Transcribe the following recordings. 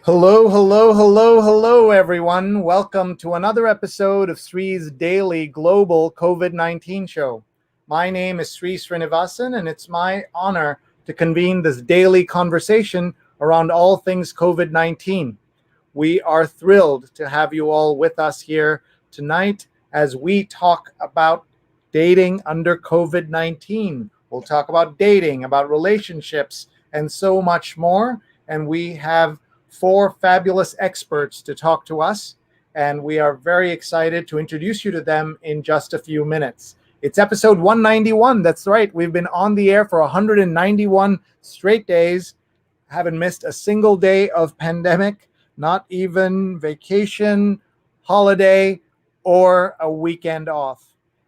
Hello, hello, hello, hello, everyone. Welcome to another episode of Sree's daily global COVID-19 show. My name is Sree Sreenivasan, and it's my honor to convene this daily conversation around all things COVID-19. We are thrilled to have you all with us here tonight as we talk about dating under COVID-19. We'll talk about dating, about relationships, and so much more. And we have four fabulous experts to talk to us, and we are very excited to introduce you to them in just a few minutes. It's episode 191. That's right. We've been on the air for 191 straight days, haven't missed a single day of pandemic, not even vacation, holiday, or a weekend off.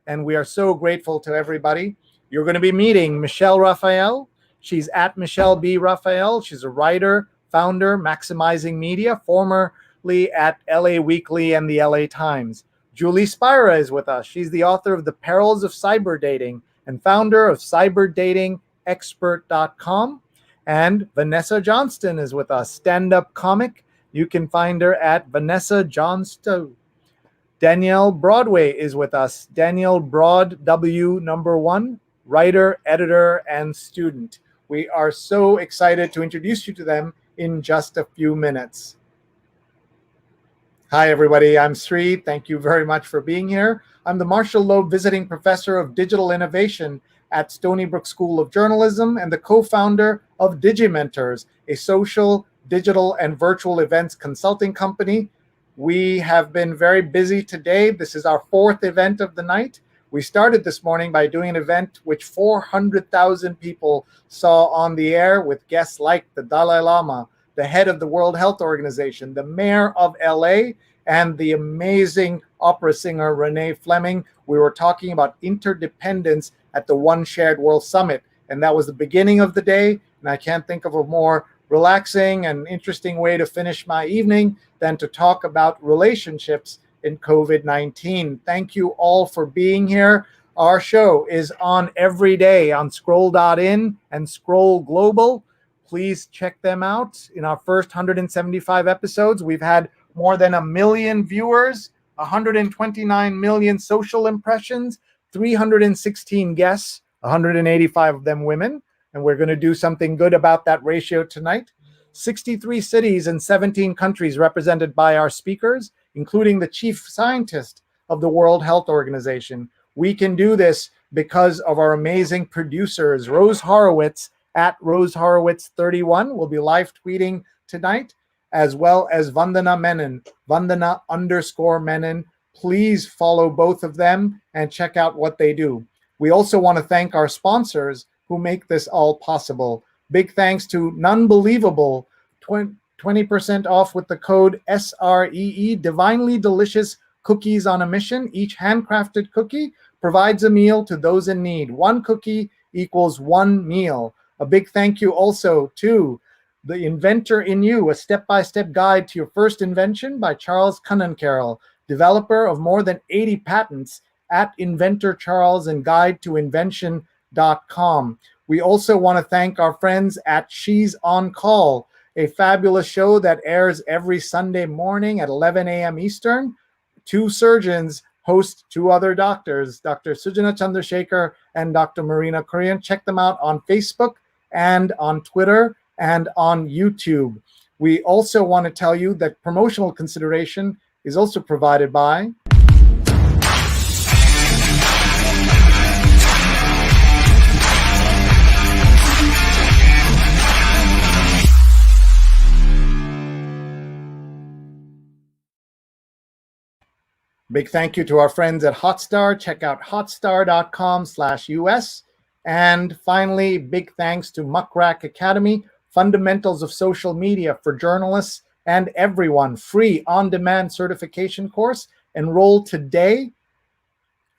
And we are so grateful to everybody. You're going to be meeting Michele Raphael. She's at Michele B. Raphael. She's a writer, founder, Maximizing Media, formerly at LA Weekly and the LA Times. Julie Spira is with us. She's the author of The Perils of Cyber Dating and founder of cyberdatingexpert.com. And Vanessa Johnston is with us, stand-up comic. You can find her at Vanessa Johnston. Danielle Broadway is with us, Danielle Broad W #1, writer, editor, and student. We are so excited to introduce you to them in just a few minutes. Hi, everybody. I'm Sree. Thank you very much for being here. I'm the Marshall Loeb Visiting Professor of Digital Innovation at Stony Brook School of Journalism and the co-founder of Digimentors, a social, digital, and virtual events consulting company. We have been very busy today. This is our fourth event of the night. We started this morning by doing an event which 400,000 people saw on the air with guests like the Dalai Lama, the head of the World Health Organization, the mayor of LA, and the amazing opera singer Renee Fleming. We were talking about interdependence at the One Shared World Summit, and that was the beginning of the day, and I can't think of a more relaxing and interesting way to finish my evening than to talk about relationships in COVID-19. Thank you all for being here. Our show is on every day on Scroll.in and Scroll Global. Please check them out. In our first 175 episodes, we've had more than 1 million viewers, 129 million social impressions, 316 guests, 185 of them women. And we're going to do something good about that ratio tonight. 63 cities and 17 countries represented by our speakers, including the chief scientist of the World Health Organization. We can do this because of our amazing producers. Rose Horowitz at Rose Horowitz 31 will be live tweeting tonight, as well as Vandana Menon, Vandana_Menon. Please follow both of them and check out what they do. We also want to thank our sponsors who make this all possible. Big thanks to Nunbelievable, 20% off with the code SREE, Divinely Delicious Cookies on a Mission. Each handcrafted cookie provides a meal to those in need. One cookie equals one meal. A big thank you also to The Inventor in You, a step-by-step guide to your first invention by Charles Cunnincarroll, developer of more than 80 patents at Inventor Charles and Guide to Invention.com. We also want to thank our friends at She's on Call, a fabulous show that airs every Sunday morning at 11 a.m. Eastern. Two surgeons host two other doctors, Dr. Sujana Chandrasekhar and Dr. Marina Korean. Check them out on Facebook and on Twitter and on YouTube. We also want to tell you that promotional consideration is also provided by Big thank you to our friends at Hotstar. Check out hotstar.com/US. And finally, big thanks to Muckrack Academy, Fundamentals of Social Media for Journalists and Everyone, free on-demand certification course. Enroll today.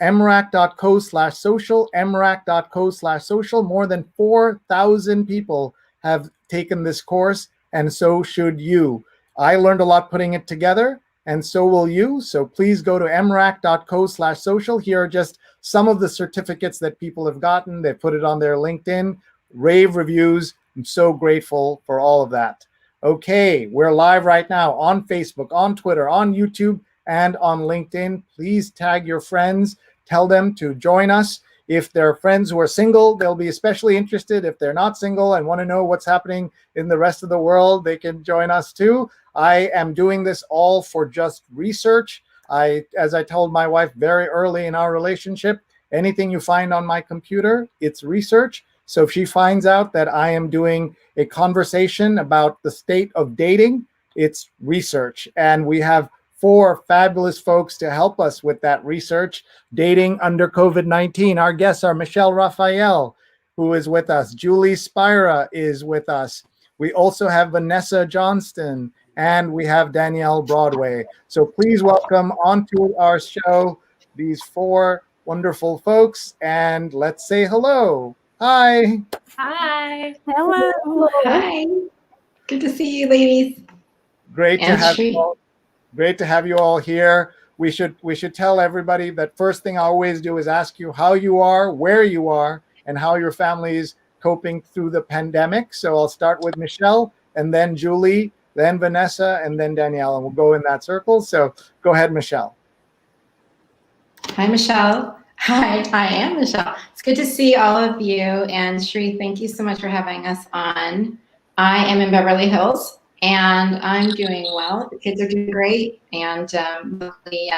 mrac.co/social, mrac.co/social. More than 4,000 people have taken this course, and so should you. I learned a lot putting it together, and so will you. So please go to mrac.co/social. Here are just some of the certificates that people have gotten. They put it on their LinkedIn, rave reviews. I'm so grateful for all of that. Okay, we're live right now on Facebook, on Twitter, on YouTube, and on LinkedIn. Please tag your friends. Tell them to join us. If they're friends who are single, they'll be especially interested. If they're not single and want to know what's happening in the rest of the world, they can join us too. I am doing this all for just research. As I told my wife very early in our relationship, anything you find on my computer, it's research. So if she finds out that I am doing a conversation about the state of dating, it's research. And we have 4 fabulous folks to help us with that research. Dating under COVID-19. Our guests are Michele Raphael, who is with us. Julie Spira is with us. We also have Vanessa Johnston, and we have Danielle Broadway. So please welcome onto our show these 4 wonderful folks, and let's say hello. Hi. Hi. Hello. Hi. Good to see you, ladies. Great to have you all. Great to have you all here. We should tell everybody that first thing I always do is ask you how you are, where you are, and how your family is coping through the pandemic. So I'll start with Michele, and then Julie, then Vanessa, and then Danielle, and we'll go in that circle. So go ahead, Michele. Hi, Michele. Hi, I am Michele. It's good to see all of you. And Sree, thank you so much for having us on. I am in Beverly Hills, and I'm doing well. The kids are doing great, and luckily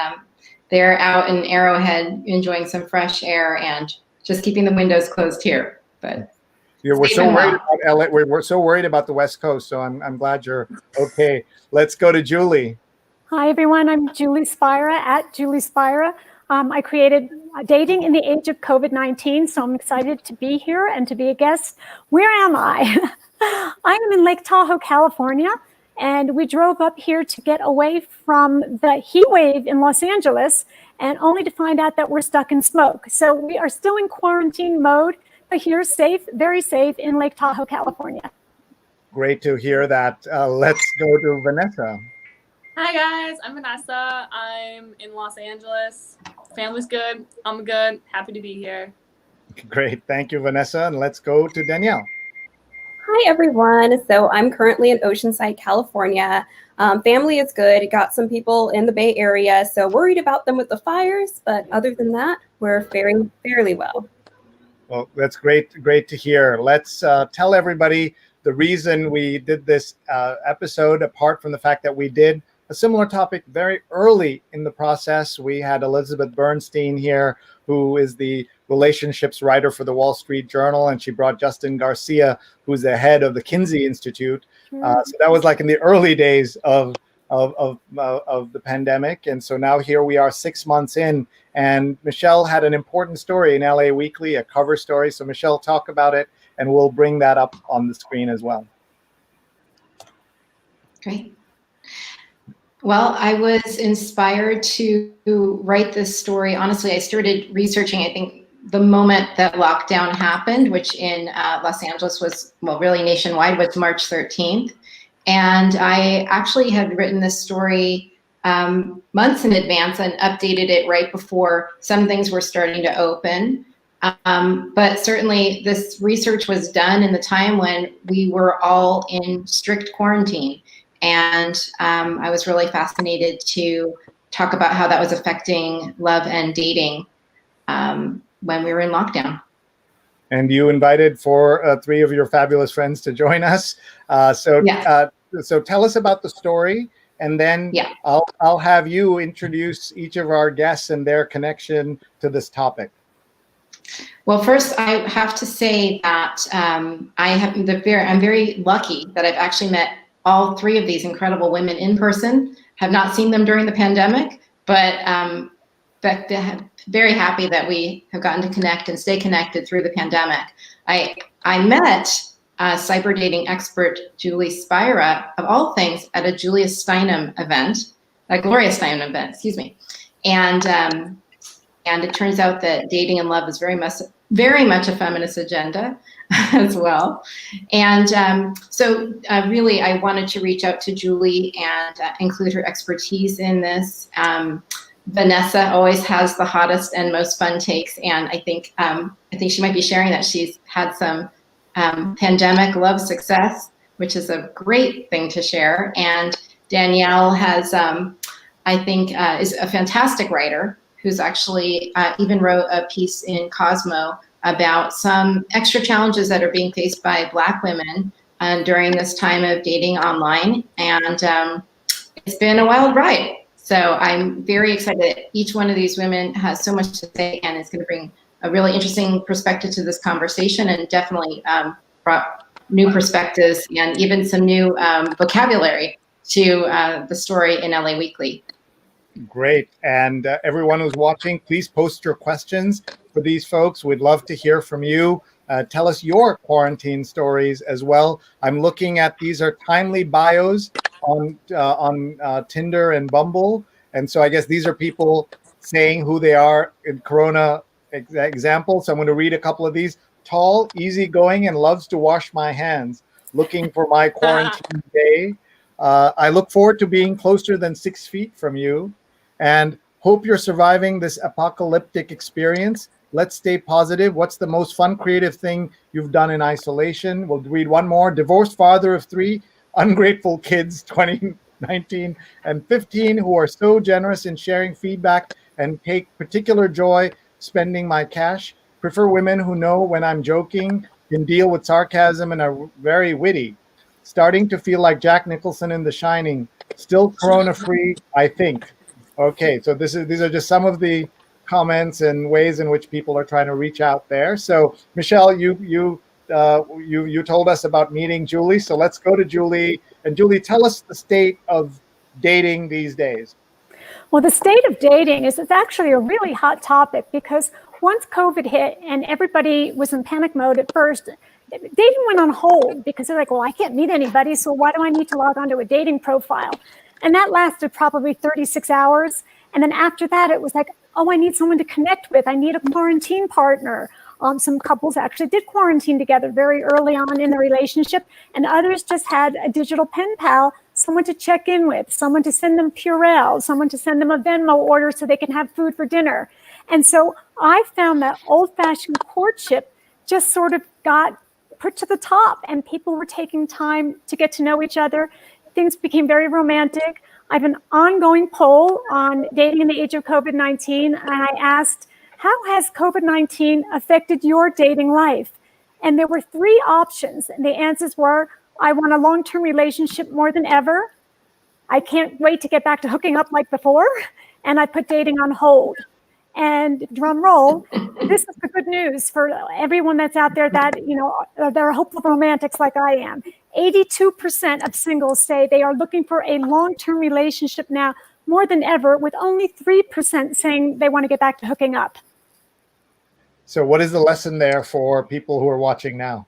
they're out in Arrowhead enjoying some fresh air and just keeping the windows closed here. But yeah, we're so worried about LA. We're so worried about the West Coast, so I'm glad you're okay. Let's go to Julie. Hi, everyone. I'm Julie Spira at Julie Spira. I created Dating in the Age of COVID-19, so I'm excited to be here and to be a guest. Where am I? I am in Lake Tahoe, California, and we drove up here to get away from the heat wave in Los Angeles, and only to find out that we're stuck in smoke. So we are still in quarantine mode, but here safe, very safe in Lake Tahoe, California. Great to hear that. Let's go to Vanessa. Hi guys, I'm Vanessa. I'm in Los Angeles. Family's good. I'm good. Happy to be here. Great. Thank you, Vanessa. And let's go to Danielle. Hi, everyone. So I'm currently in Oceanside, California. Family is good. Got some people in the Bay Area, so worried about them with the fires. But other than that, we're faring fairly well. Well, that's great to hear. Let's tell everybody the reason we did this episode, apart from the fact that we did a similar topic very early in the process. We had Elizabeth Bernstein here, who is the relationships writer for the Wall Street Journal, and she brought Justin Garcia, who's the head of the Kinsey Institute. So that was like in the early days of the pandemic, and so now here we are 6 months in, and Michele had an important story in LA Weekly, a cover story. So Michele, talk about it, and we'll bring that up on the screen as well. Great. Well, I was inspired to write this story. Honestly, I started researching, I think, the moment that lockdown happened, which in Los Angeles was, well, really nationwide, was March 13th. And I actually had written this story months in advance and updated it right before some things were starting to open. But certainly this research was done in the time when we were all in strict quarantine. And I was really fascinated to talk about how that was affecting love and dating when we were in lockdown. And you invited 3 of your fabulous friends to join us. So tell us about the story, and then I'll have you introduce each of our guests and their connection to this topic. Well, first, I have to say that I'm very lucky that I've actually met all 3 of these incredible women in person. Have not seen them during the pandemic, but very happy that we have gotten to connect and stay connected through the pandemic. I met cyber dating expert Julie Spira, of all things, at a Gloria Steinem event, excuse me. And it turns out that dating and love is very much a feminist agenda as well. And so really, I wanted to reach out to Julie and include her expertise in this. Vanessa always has the hottest and most fun takes, and I think she might be sharing that she's had some pandemic love success. which is a great thing to share. And Danielle has, I think, is a fantastic writer who's actually even wrote a piece in Cosmo about some extra challenges that are being faced by Black women during this time of dating online. And it's been a wild ride. So I'm very excited that each one of these women has so much to say and is going to bring a really interesting perspective to this conversation, and definitely brought new perspectives and even some new vocabulary to the story in LA Weekly. Great. And everyone who's watching, please post your questions for these folks. We'd love to hear from you. Tell us your quarantine stories as well. I'm looking at, these are timely bios on Tinder and Bumble. And so I guess these are people saying who they are in Corona examples. So I'm going to read a couple of these. Tall, easygoing, and loves to wash my hands. Looking for my quarantine day. I look forward to being closer than 6 feet from you. And hope you're surviving this apocalyptic experience. Let's stay positive. What's the most fun, creative thing you've done in isolation? We'll read one more. Divorced father of 3 ungrateful kids, 2019 and 15, who are so generous in sharing feedback and take particular joy spending my cash. Prefer women who know when I'm joking, can deal with sarcasm, and are very witty. Starting to feel like Jack Nicholson in The Shining. Still corona-free, I think. Okay, so these are just some of the comments and ways in which people are trying to reach out there. So Michele, you told us about meeting Julie, so let's go to Julie. And Julie, tell us the state of dating these days. Well, the state of dating is, it's actually a really hot topic, because once COVID hit and everybody was in panic mode at first, dating went on hold because they're like, well, I can't meet anybody, so why do I need to log onto a dating profile? And that lasted probably 36 hours. And then after that, it was like, oh, I need someone to connect with. I need a quarantine partner. Some couples actually did quarantine together very early on in the relationship, and others just had a digital pen pal, someone to check in with, someone to send them Purell, someone to send them a Venmo order so they can have food for dinner. And so I found that old-fashioned courtship just sort of got put to the top, and people were taking time to get to know each other. Things became very romantic. I have an ongoing poll on dating in the age of COVID-19, and I asked, how has COVID-19 affected your dating life? And there were 3 options, and the answers were, I want a long-term relationship more than ever. I can't wait to get back to hooking up like before. And I put dating on hold. And drum roll, this is the good news for everyone that's out there that, you know, they're hopeful romantics like I am. 82% of singles say they are looking for a long-term relationship now more than ever, with only 3% saying they want to get back to hooking up. So what is the lesson there for people who are watching now?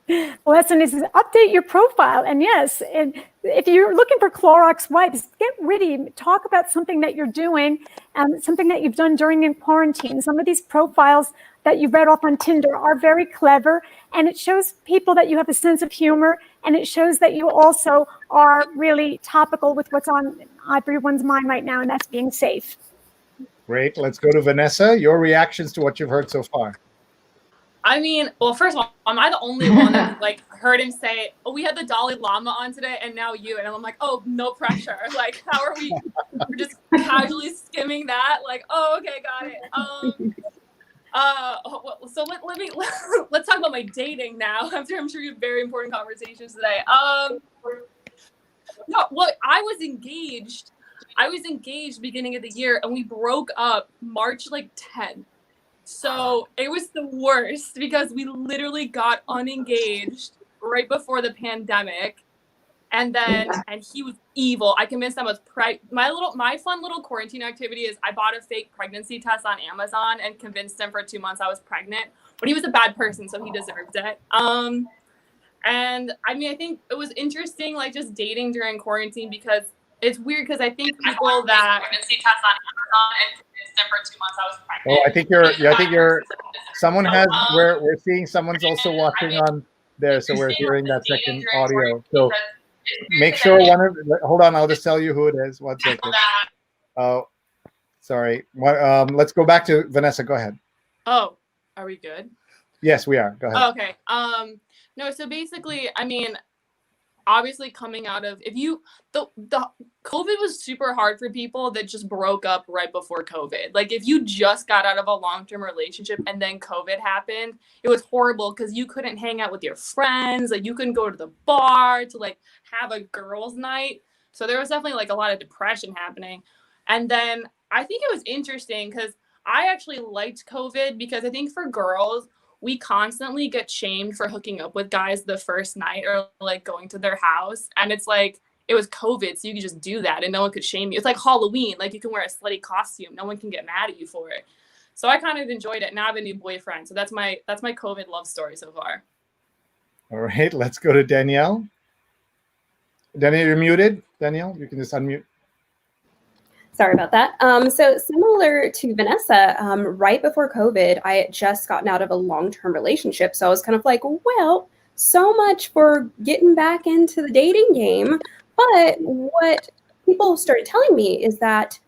The lesson is update your profile. And yes, and if you're looking for Clorox wipes, get witty. Talk about something that you're doing, something that you've done during quarantine. Some of these profiles that you read off on Tinder are very clever, and it shows people that you have a sense of humor, and it shows that you also are really topical with what's on everyone's mind right now, and that's being safe. Great. Let's go to Vanessa. Your reactions to what you've heard so far. I mean, well, first of all, am I the only one that like heard him say, "Oh, we had the Dalai Lama on today, and now you"? And I'm like, "Oh, no pressure." Like, how are we? We're just casually skimming that. Like, oh, okay, got it. So let's talk about my dating now. I'm sure you have very important conversations today. No, well, I was engaged beginning of the year, and we broke up March 10th. So it was the worst because we literally got unengaged right before the pandemic. And he was evil. I convinced him I was my fun little quarantine activity is I bought a fake pregnancy test on Amazon and convinced him for 2 months I was pregnant. But he was a bad person, so he deserved it. And I mean, I think it was interesting, like just dating during quarantine, because it's weird because I think people that pregnancy test on Amazon and convinced him for 2 months I was pregnant. Oh, I think you're someone has we're seeing someone's also watching on there, so we're hearing that second audio. So make sure hold on, I'll just tell you who it is. 1 second. Oh, sorry. Let's go back to Vanessa. Go ahead. Oh, are we good? Yes, we are. Go ahead. Oh, okay. No, so basically, I mean, obviously coming out of, the COVID was super hard for people that just broke up right before COVID. Like if you just got out of a long-term relationship and then COVID happened, it was horrible because you couldn't hang out with your friends, like you couldn't go to the bar to like have a girls' night. So there was definitely like a lot of depression happening. And then I think it was interesting because I actually liked COVID because I think for girls, we constantly get shamed for hooking up with guys the first night or like going to their house. And it's like, it was COVID, so you could just do that and no one could shame you. It's like Halloween, like you can wear a slutty costume. No one can get mad at you for it. So I kind of enjoyed it. Now I have a new boyfriend. So that's my COVID love story so far. All right, let's go to Danielle. Danielle, you're muted. Danielle, you can just unmute. Sorry about that. So similar to Vanessa, right before COVID, I had just gotten out of a long-term relationship. So I was kind of like, well, so much for getting back into the dating game. But what people started telling me is that,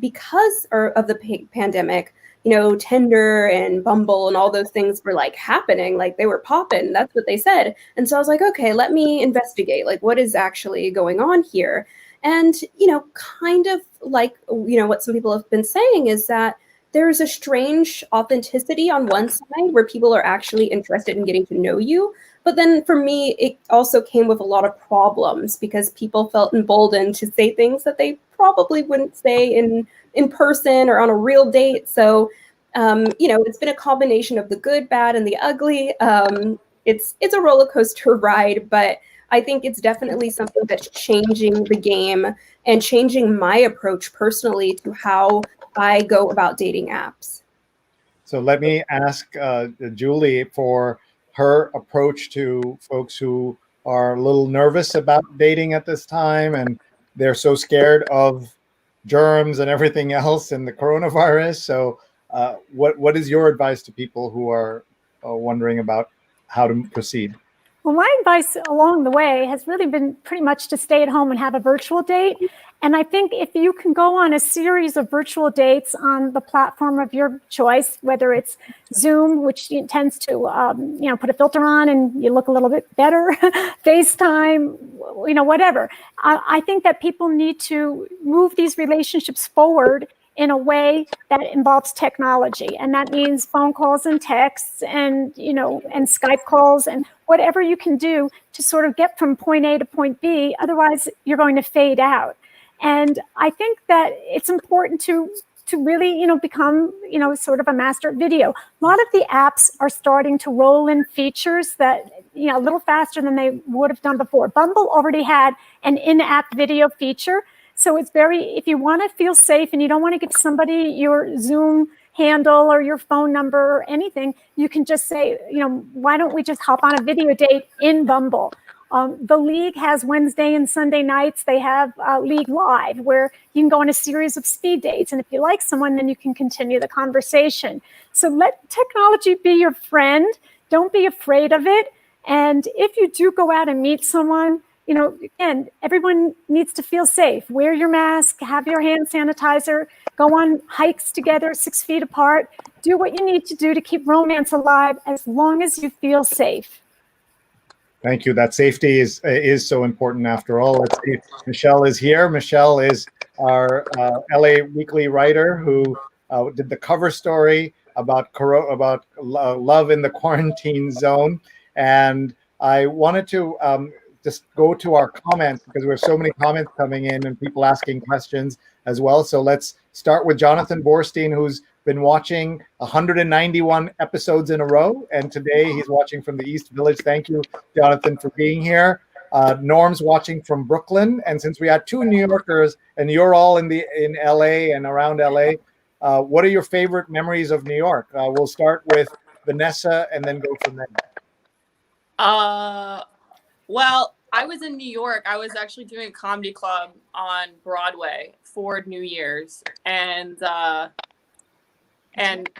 because of the pandemic, Tinder and Bumble and all those things were like happening, like they were popping. That's what they said. And so I was like, okay, let me investigate, like what is actually going on here. And, kind of like, what some people have been saying is that there's a strange authenticity on one side where people are actually interested in getting to know you. But then for me, it also came with a lot of problems because people felt emboldened to say things that they probably wouldn't say in person or on a real date. So, it's been a combination of the good, bad, and the ugly. It's a roller coaster ride, but I think it's definitely something that's changing the game and changing my approach personally to how I go about dating apps. So let me ask Julie for her approach to folks who are a little nervous about dating at this time, and they're so scared of germs and everything else and the coronavirus. So what is your advice to people who are wondering about how to proceed? Well, my advice along the way has really been pretty much to stay at home and have a virtual date. And I think if you can go on a series of virtual dates on the platform of your choice, whether it's Zoom, which tends to, put a filter on and you look a little bit better, FaceTime, whatever. I think that people need to move these relationships forward in a way that involves technology. And that means phone calls and texts and, and Skype calls and whatever you can do to sort of get from point A to point B. Otherwise, you're going to fade out. And I think that it's important to really, become, sort of a master at video. A lot of the apps are starting to roll in features that, a little faster than they would have done before. Bumble already had an in-app video feature. So it's if you want to feel safe and you don't want to give somebody your Zoom handle or your phone number or anything, you can just say, why don't we just hop on a video date in Bumble? The League has Wednesday and Sunday nights. They have League Live where you can go on a series of speed dates. And if you like someone, then you can continue the conversation. So let technology be your friend. Don't be afraid of it. And if you do go out and meet someone, again, everyone needs to feel safe. Wear your mask, have your hand sanitizer, go on hikes together 6 feet apart. Do what you need to do to keep romance alive as long as you feel safe. Thank you. That safety is so important after all. Let's see. Michele is here. Michele is our LA Weekly writer who did the cover story about love in the quarantine zone. And I wanted to just go to our comments because we have so many comments coming in and people asking questions as well. So let's start with Jonathan Borstein, who's been watching 191 episodes in a row. And today he's watching from the East Village. Thank you, Jonathan, for being here. Norm's watching from Brooklyn. And since we had two New Yorkers and you're all in LA and around LA, what are your favorite memories of New York? We'll start with Vanessa and then go from there. Well, I was in New York. I was actually doing a comedy club on Broadway for New Year's, and I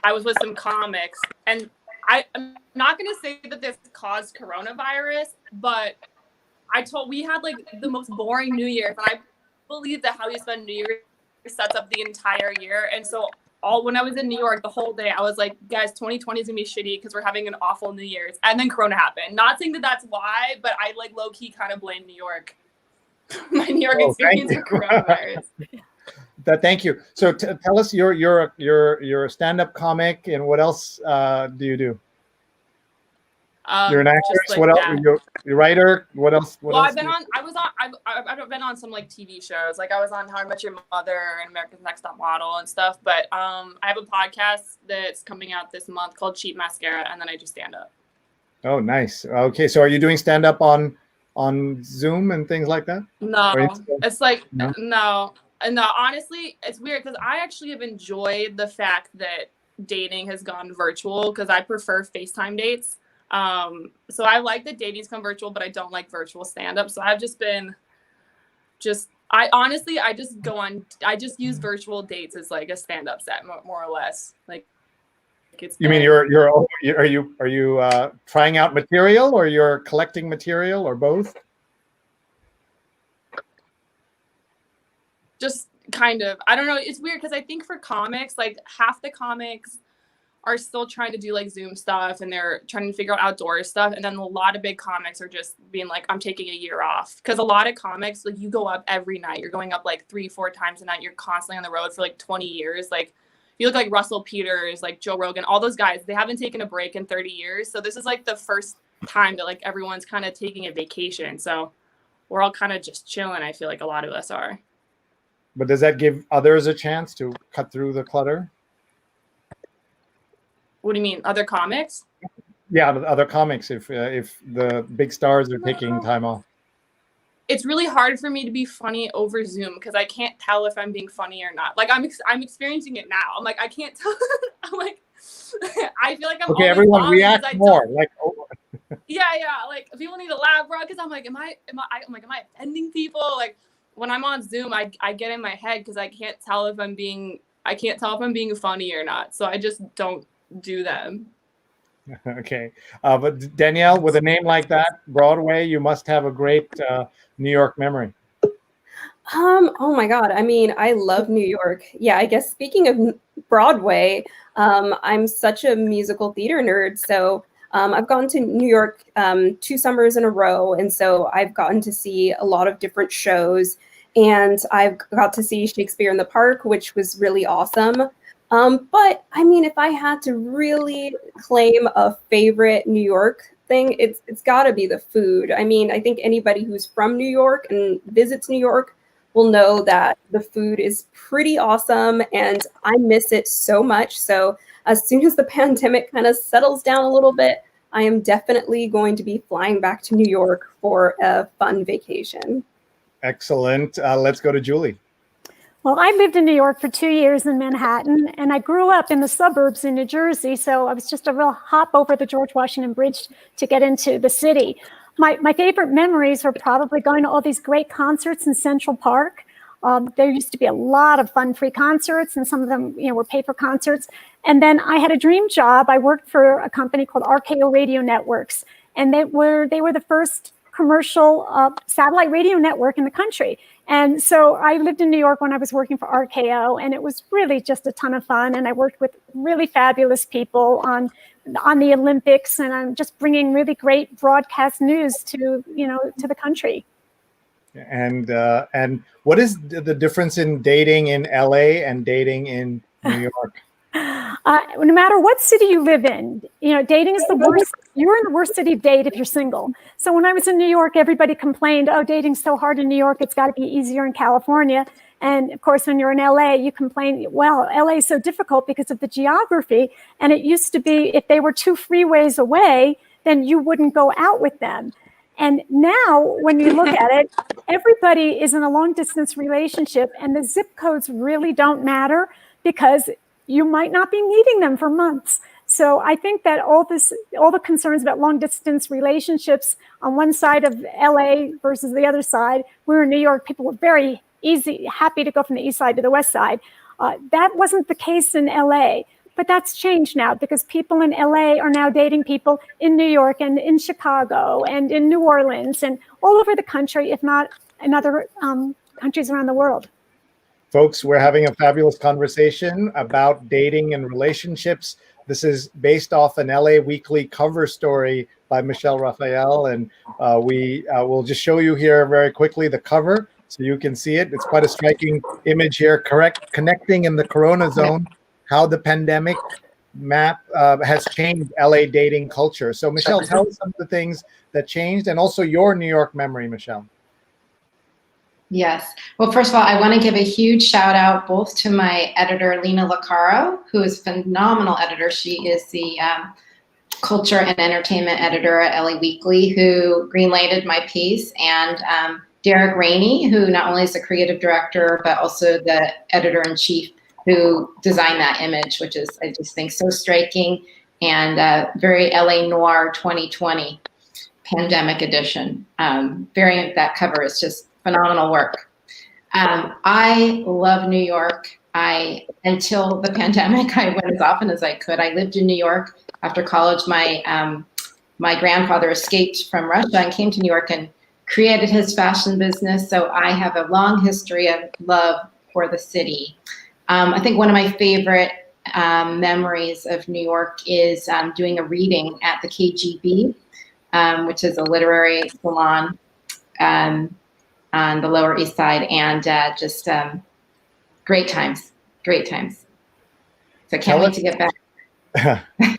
was with some comics. And I'm not going to say that this caused coronavirus, but we had like the most boring New Year's, and I believe that how you spend New Year's sets up the entire year. And so when I was in New York the whole day, I was like, guys, 2020 is gonna be shitty because we're having an awful New Year's. And then Corona happened. Not saying that that's why, but I like low key kind of blame New York. My New York experience with coronavirus. Thank you. So tell us, you're a stand-up comic, and what else do you do? You're an actress. Like what else? that. You're a writer. What else? What else I've been on some like TV shows. Like I was on How I Met Your Mother and America's Next Top Model and stuff. But I have a podcast that's coming out this month called Cheap Mascara, and then I do stand up. Oh, nice. Okay, so are you doing stand up on Zoom and things like that? No, it's like no. Honestly, it's weird because I actually have enjoyed the fact that dating has gone virtual because I prefer FaceTime dates. So I like that dating's come virtual, but I don't like virtual stand-up. So I've just been I just use virtual dates as like a stand-up set more or less. Like you mean are you trying out material, or you're collecting material, or both? Just kind of, I don't know. It's weird because I think for comics, like half the comics are still trying to do like Zoom stuff and they're trying to figure out outdoor stuff. And then a lot of big comics are just being like, I'm taking a year off. Because a lot of comics, like you go up every night. You're going up like 3-4 times a night. You're constantly on the road for like 20 years. Like you look like Russell Peters, like Joe Rogan, all those guys, they haven't taken a break in 30 years. So this is like the first time that like everyone's kind of taking a vacation. So we're all kind of just chilling. I feel like a lot of us are. But does that give others a chance to cut through the clutter? What do you mean? Other comics? Yeah, other comics. If the big stars are taking time off, it's really hard for me to be funny over Zoom because I can't tell if I'm being funny or not. Like I'm experiencing it now. I'm like I can't tell. I'm like I feel like I'm okay. Everyone react more. Like yeah. Like people need to laugh, bro. Because I'm like, am I offending people? Like when I'm on Zoom, I get in my head because I can't tell if I'm being funny or not. So I just don't do them. Okay, but Danielle, with a name like that, Broadway, you must have a great New York memory. Oh my God. I mean, I love New York. Yeah, I guess speaking of Broadway, I'm such a musical theater nerd. So I've gone to New York 2 summers in a row. And so I've gotten to see a lot of different shows. And I've got to see Shakespeare in the Park, which was really awesome. But I mean, if I had to really claim a favorite New York thing, it's got to be the food. I mean, I think anybody who's from New York and visits New York will know that the food is pretty awesome and I miss it so much. So as soon as the pandemic kind of settles down a little bit, I am definitely going to be flying back to New York for a fun vacation. Excellent. Let's go to Julie. Well, I lived in New York for 2 years in Manhattan, and I grew up in the suburbs in New Jersey. So I was just a real hop over the George Washington Bridge to get into the city. My favorite memories were probably going to all these great concerts in Central Park. There used to be a lot of fun free concerts, and some of them, were pay-per concerts. And then I had a dream job. I worked for a company called RKO Radio Networks, and they were the first commercial satellite radio network in the country. And so I lived in New York when I was working for RKO, and it was really just a ton of fun. And I worked with really fabulous people on the Olympics, and I'm just bringing really great broadcast news to the country. And what is the difference in dating in LA and dating in New York? No matter what city you live in, dating is the worst. You're in the worst city to date if you're single. So when I was in New York, everybody complained, oh, dating's so hard in New York. It's got to be easier in California. And of course, when you're in LA, you complain, well, LA is so difficult because of the geography. And it used to be if they were 2 freeways away, then you wouldn't go out with them. And now when you look at it, everybody is in a long distance relationship and the zip codes really don't matter because you might not be meeting them for months. So I think that all the concerns about long distance relationships on one side of LA versus the other side, we're in New York, people were very happy to go from the east side to the west side. That wasn't the case in LA, but that's changed now because people in LA are now dating people in New York and in Chicago and in New Orleans and all over the country, if not in other countries around the world. Folks, we're having a fabulous conversation about dating and relationships. This is based off an LA Weekly cover story by Michele Raphael, and we will just show you here very quickly the cover so you can see it. It's quite a striking image here, connecting in the Corona zone, how the pandemic map has changed LA dating culture. So Michele, tell us some of the things that changed, and also your New York memory, Michele. Yes. Well, first of all, I want to give a huge shout out both to my editor, Lena Lacaro, who is a phenomenal editor. She is the culture and entertainment editor at LA Weekly, who greenlighted my piece, and Derek Rainey, who not only is the creative director, but also the editor-in-chief who designed that image, which is, I just think, so striking and very LA Noir 2020 pandemic edition. That cover is just phenomenal work. I love New York. Until the pandemic, I went as often as I could. I lived in New York after college. My grandfather escaped from Russia and came to New York and created his fashion business. So I have a long history of love for the city. I think one of my favorite memories of New York is doing a reading at the KGB, which is a literary salon on the Lower East Side, and just great times. So can't wait to get back.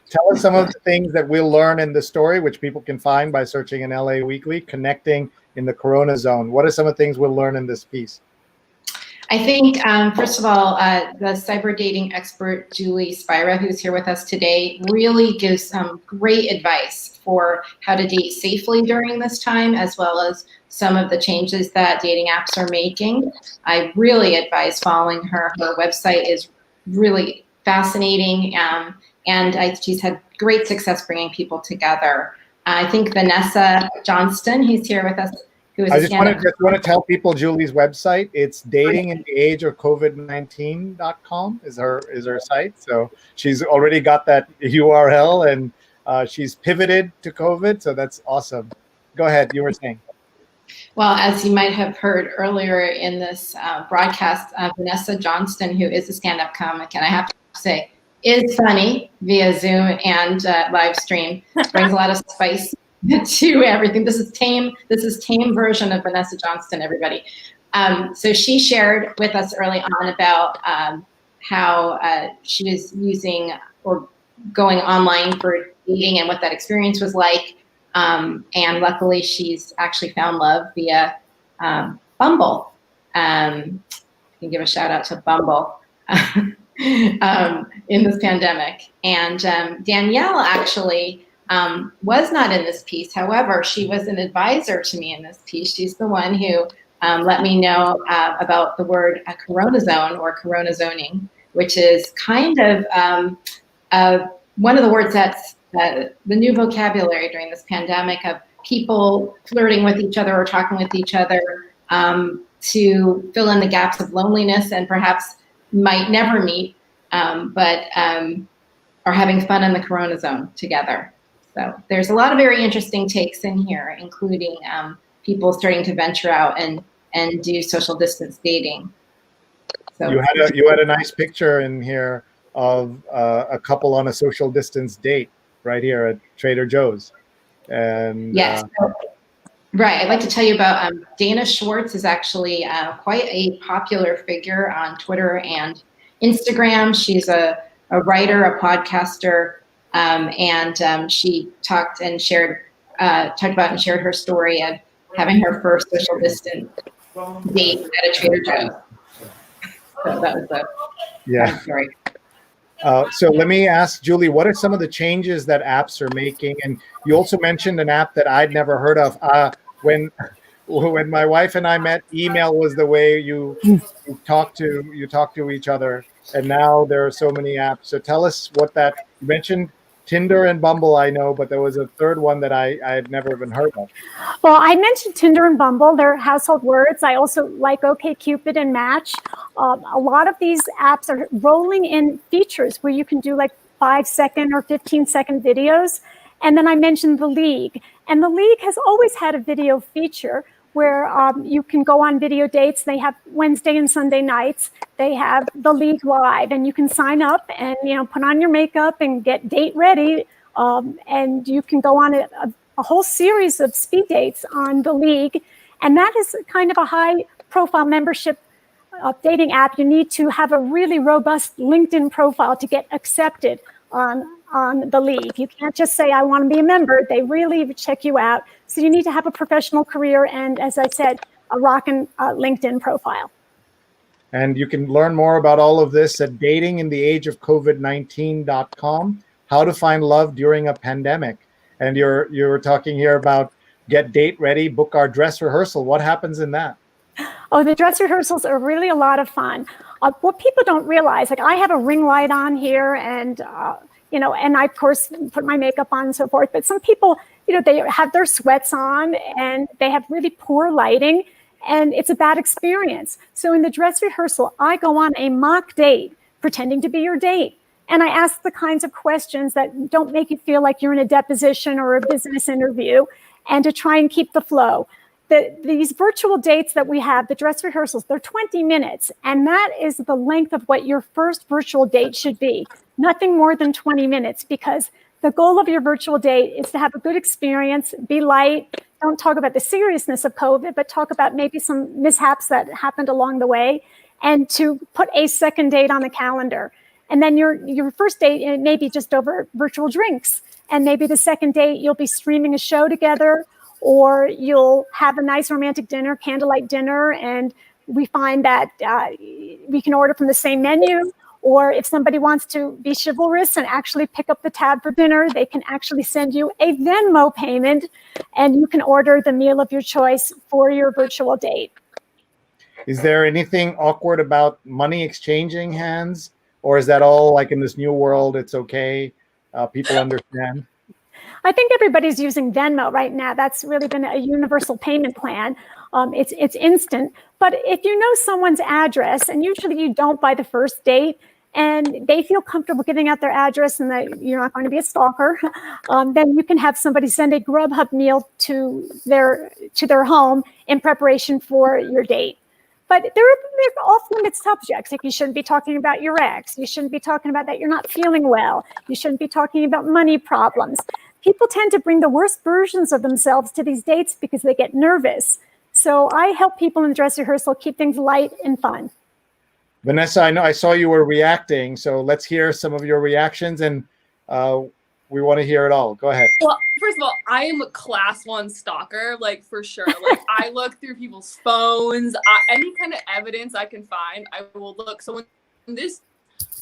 Tell us some of the things that we'll learn in the story, which people can find by searching in LA Weekly, connecting in the Corona zone. What are some of the things we'll learn in this piece? I think, first of all, the cyber dating expert, Julie Spira, who's here with us today, really gives some great advice for how to date safely during this time, as well as some of the changes that dating apps are making. I really advise following her. Her website is really fascinating, and she's had great success bringing people together. I think Vanessa Johnston, who's here with us, who is I just want to tell people Julie's website. It's datingintheageofcovid19.com is her site. So she's already got that URL, and she's pivoted to COVID. So that's awesome. Go ahead. You were saying. Well, as you might have heard earlier in this broadcast, Vanessa Johnston, who is a stand-up comic, and I have to say, is funny via Zoom and live stream, brings a lot of spice to everything. This is tame version of Vanessa Johnston, everybody. So she shared with us early on about how she was using or going online for dating and what that experience was like. And luckily she's actually found love via Bumble. I can give a shout out to Bumble in this pandemic. And Danielle actually was not in this piece. However, she was an advisor to me in this piece. She's the one who let me know about the word corona zone or corona zoning, which is kind of one of the words that's the new vocabulary during this pandemic of people flirting with each other or talking with each other to fill in the gaps of loneliness and perhaps might never meet, but are having fun in the corona zone together. So there's a lot of very interesting takes in here, including people starting to venture out and do social distance dating. So you had a nice picture in here of a couple on a social distance date right here at Trader Joe's. And yes, right. I'd like to tell you about Dana Schwartz is actually quite a popular figure on Twitter and Instagram. She's a writer, a podcaster, and she talked about and shared her story of having her first social distance date at a Trader Joe's. So that was a story. So let me ask Julie, what are some of the changes that apps are making? And you also mentioned an app that I'd never heard of. When my wife and I met, email was the way you talk to each other. And now there are so many apps. So tell us what that, you mentioned Tinder and Bumble, I know, but there was a third one that I had never even heard of. Well, I mentioned Tinder and Bumble. They're household words. I also like OkCupid and Match. A lot of these apps are rolling in features where you can do like 5-second or 15-second videos. And then I mentioned The League. And The League has always had a video feature where you can go on video dates. They have Wednesday and Sunday nights. They have the League Live, and you can sign up and put on your makeup and get date ready. And you can go on a whole series of speed dates on the League, and that is kind of a high-profile membership dating app. You need to have a really robust LinkedIn profile to get accepted on the League. You can't just say, I want to be a member. They really check you out. So you need to have a professional career and, as I said, a rockin' LinkedIn profile. And you can learn more about all of this at datingintheageofcovid19.com, how to find love during a pandemic. And you're talking here about get date ready, book our dress rehearsal. What happens in that? Oh, the dress rehearsals are really a lot of fun. What people don't realize, like I have a ring light on here and, and I, of course, put my makeup on and so forth. But some people, they have their sweats on and they have really poor lighting and it's a bad experience. So in the dress rehearsal, I go on a mock date, pretending to be your date. And I ask the kinds of questions that don't make you feel like you're in a deposition or a business interview, and to try and keep the flow. These virtual dates that we have, the dress rehearsals, they're 20 minutes. And that is the length of what your first virtual date should be. Nothing more than 20 minutes, because the goal of your virtual date is to have a good experience, be light. Don't talk about the seriousness of COVID, but talk about maybe some mishaps that happened along the way, and to put a second date on the calendar. And then your first date may be just over virtual drinks. And maybe the second date, you'll be streaming a show together, or you'll have a nice romantic dinner, candlelight dinner, and we find that we can order from the same menu. Or if somebody wants to be chivalrous and actually pick up the tab for dinner, they can actually send you a Venmo payment, and you can order the meal of your choice for your virtual date. Is there anything awkward about money exchanging hands? Or is that all like in this new world, it's okay, people understand? I think everybody's using Venmo right now. That's really been a universal payment plan. It's instant. But if you know someone's address, and usually you don't by the first date, and they feel comfortable giving out their address and that you're not going to be a stalker, then you can have somebody send a Grubhub meal to their home in preparation for your date. But they're off-limit subjects. Like, you shouldn't be talking about your ex. You shouldn't be talking about that you're not feeling well. You shouldn't be talking about money problems. People tend to bring the worst versions of themselves to these dates because they get nervous. So I help people in dress rehearsal keep things light and fun. Vanessa, I know I saw you were reacting, so let's hear some of your reactions, and we want to hear it all. Go ahead. Well, first of all, I am a class 1 stalker, like, for sure. Like, I look through people's phones, any kind of evidence I can find, I will look. So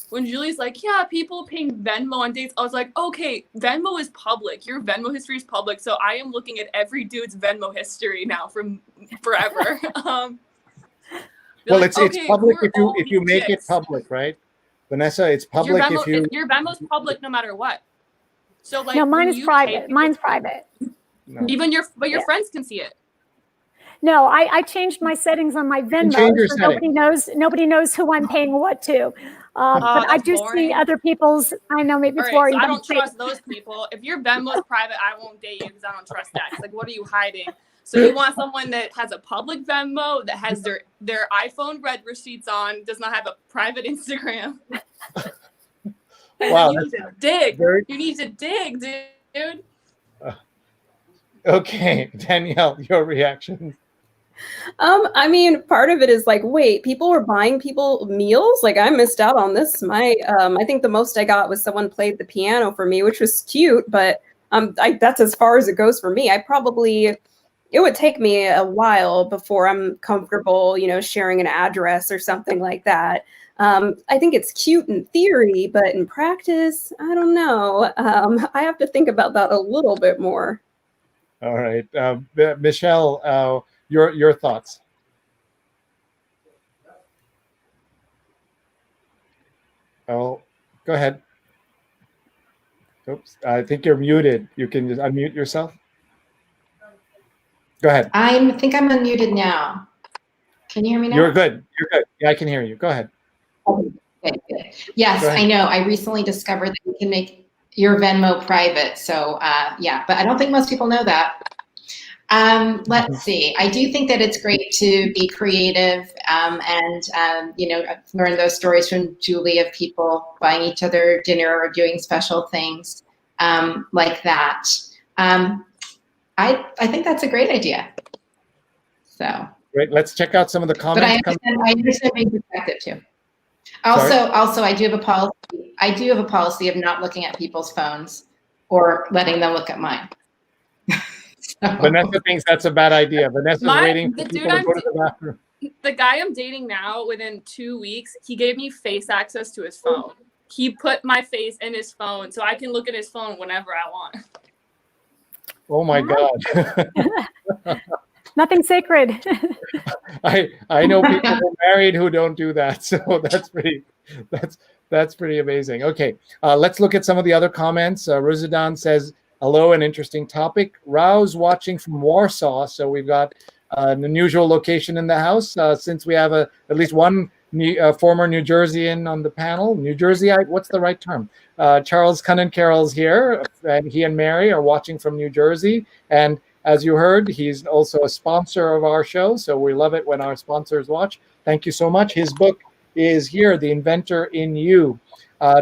when Julie's like, yeah, people paying Venmo on dates, I was like, okay, Venmo is public. Your Venmo history is public. So I am looking at every dude's Venmo history now from forever. Well, like, it's public if you make it public, right? Vanessa, it's public your Venmo's public no matter what. So like, no, mine is private. Mine's private. No. Even your friends can see it. No, I changed my settings on my Venmo, so nobody knows who I'm paying what to. But I do see other people's. I know, maybe it's boring. So I don't trust those people. If your Venmo is private, I won't date you because I don't trust that. It's like, what are you hiding? So you want someone that has a public Venmo, that has their iPhone red receipts on, does not have a private Instagram. Wow, you need to dig. You need to dig, dude. Okay, Danielle, your reaction. I mean, part of it is like, wait, people were buying people meals? Like, I missed out on this. I think the most I got was someone played the piano for me, which was cute, but that's as far as it goes for me. It would take me a while before I'm comfortable, sharing an address or something like that. I think it's cute in theory, but in practice, I don't know. I have to think about that a little bit more. All right, Michele, your thoughts. Oh, go ahead. Oops, I think you're muted. You can just unmute yourself. Go ahead. I think I'm unmuted now. Can you hear me now? You're good. You're good. Yeah, I can hear you. Go ahead. Okay, good. Yes, I know. I recently discovered that you can make your Venmo private. So yeah, but I don't think most people know that. Let's see. I do think that it's great to be creative and learn those stories from Julie of people buying each other dinner or doing special things like that. I think that's a great idea. So Great. Let's check out some of the comments. But I understand being perspective too. Also, I do have a policy. I do have a policy of not looking at people's phones or letting them look at mine. So. Vanessa thinks that's a bad idea. Vanessa's waiting for people to go to the bathroom. The guy I'm dating now, within 2 weeks, he gave me face access to his phone. He put my face in his phone so I can look at his phone whenever I want. Oh my God. Nothing sacred. I know people who are married who don't do that, so that's pretty amazing. Okay, let's look at some of the other comments. Rosadan says, hello, an interesting topic. Rouse watching from Warsaw, so we've got an unusual location in the house since we have at least one former New Jerseyan on the panel. New Jerseyite, what's the right term? Charles Cunnincarroll's here, and he and Mary are watching from New Jersey, and as you heard, he's also a sponsor of our show, so we love it when our sponsors watch. Thank you so much. His book is here, The Inventor in You.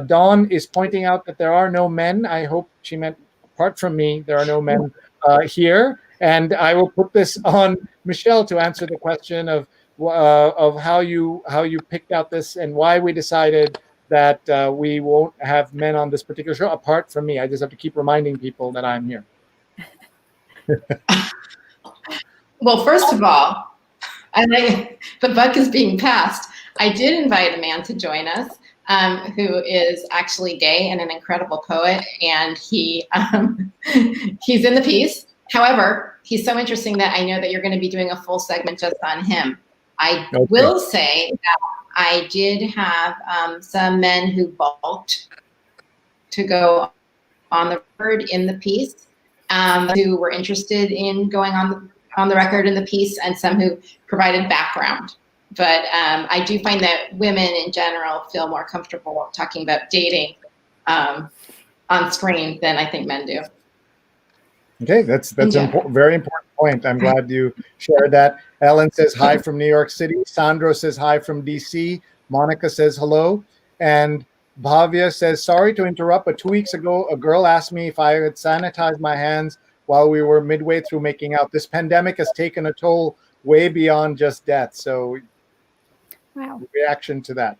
Dawn is pointing out that there are no men. I hope she meant, apart from me, there are no men here. And I will put this on Michele to answer the question of how you picked out this and why we decided that we won't have men on this particular show, apart from me. I just have to keep reminding people that I'm here. Well, first of all, the buck is being passed. I did invite a man to join us who is actually gay and an incredible poet, and he's in the piece. However, he's so interesting that I know that you're going to be doing a full segment just on him. I will say that I did have some men who balked to go on the record in the piece, who were interested in going on the record in the piece, and some who provided background. But I do find that women in general feel more comfortable talking about dating on screen than I think men do. Okay, that's a very important point. I'm glad you shared that. Ellen says hi from New York City. Sandro says hi from DC. Monica says hello. And Bhavya says, sorry to interrupt, but 2 weeks ago, a girl asked me if I had sanitized my hands while we were midway through making out. This pandemic has taken a toll way beyond just death. So, wow. Reaction to that.